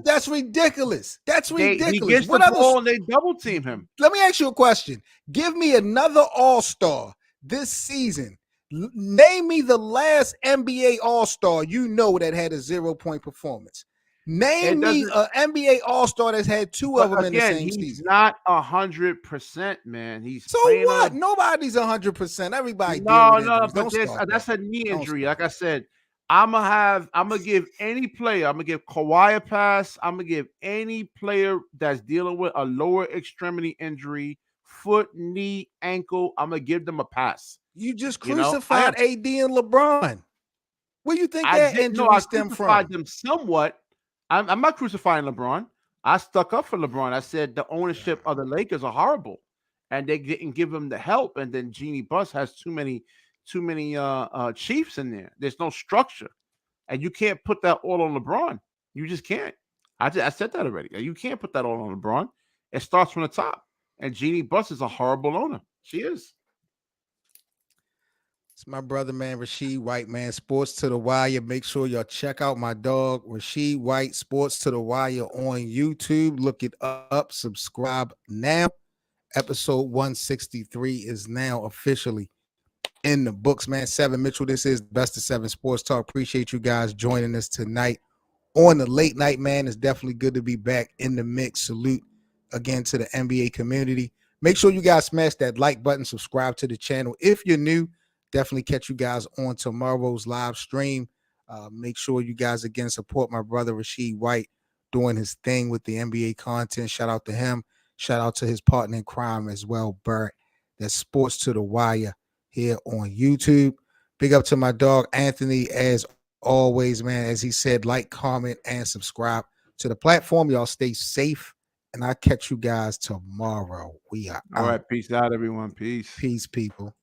That's ridiculous. That's ridiculous. He gets the ball and they double team him. Let me ask you a question. Give me another All-Star this season. Name me the last NBA All-Star you know that had a 0-point performance. Name me an NBA All-Star that's had 2 of them in the same season. He's not 100%, man. He's so what? Nobody's 100%. Everybody. No. But that's a knee injury. Like I said, I'm gonna give any player. I'm gonna give Kawhi a pass. I'm gonna give any player that's dealing with a lower extremity injury, foot, knee, ankle. I'm gonna give them a pass. You just crucified AD and LeBron. Where do you think that injury stemmed from? I crucified them somewhat. I'm not crucifying LeBron. I stuck up for LeBron. I said the ownership of the Lakers are horrible, and they didn't give him the help. And then Jeanie Buss has too many chiefs in there. There's no structure, and you can't put that all on LeBron. You just can't. I said that already. You can't put that all on LeBron. It starts from the top. And Jeanie Buss is a horrible owner. She is. It's my brother, man, Rasheed White, man. Sports to the Wire. Make sure y'all check out my dog, Rasheed White, Sports to the Wire on YouTube. Look it up. Subscribe now. Episode 163 is now officially in the books, man. Seven Mitchell, this is the Best of Seven Sports Talk. Appreciate you guys joining us tonight on the late night, man. It's definitely good to be back in the mix. Salute again to the NBA community. Make sure you guys smash that like button, subscribe to the channel. If you're new, definitely catch you guys on tomorrow's live stream. Make sure you guys again support my brother Rasheed White doing his thing with the NBA content. Shout out to him. Shout out to his partner in crime as well, Bert. That's Sports to the Wire here on YouTube. Big up to my dog Anthony, as always, man. As he said, like, comment, and subscribe to the platform. Y'all stay safe, and I'll catch you guys tomorrow. We are All out. right, peace out, everyone. Peace. Peace, people.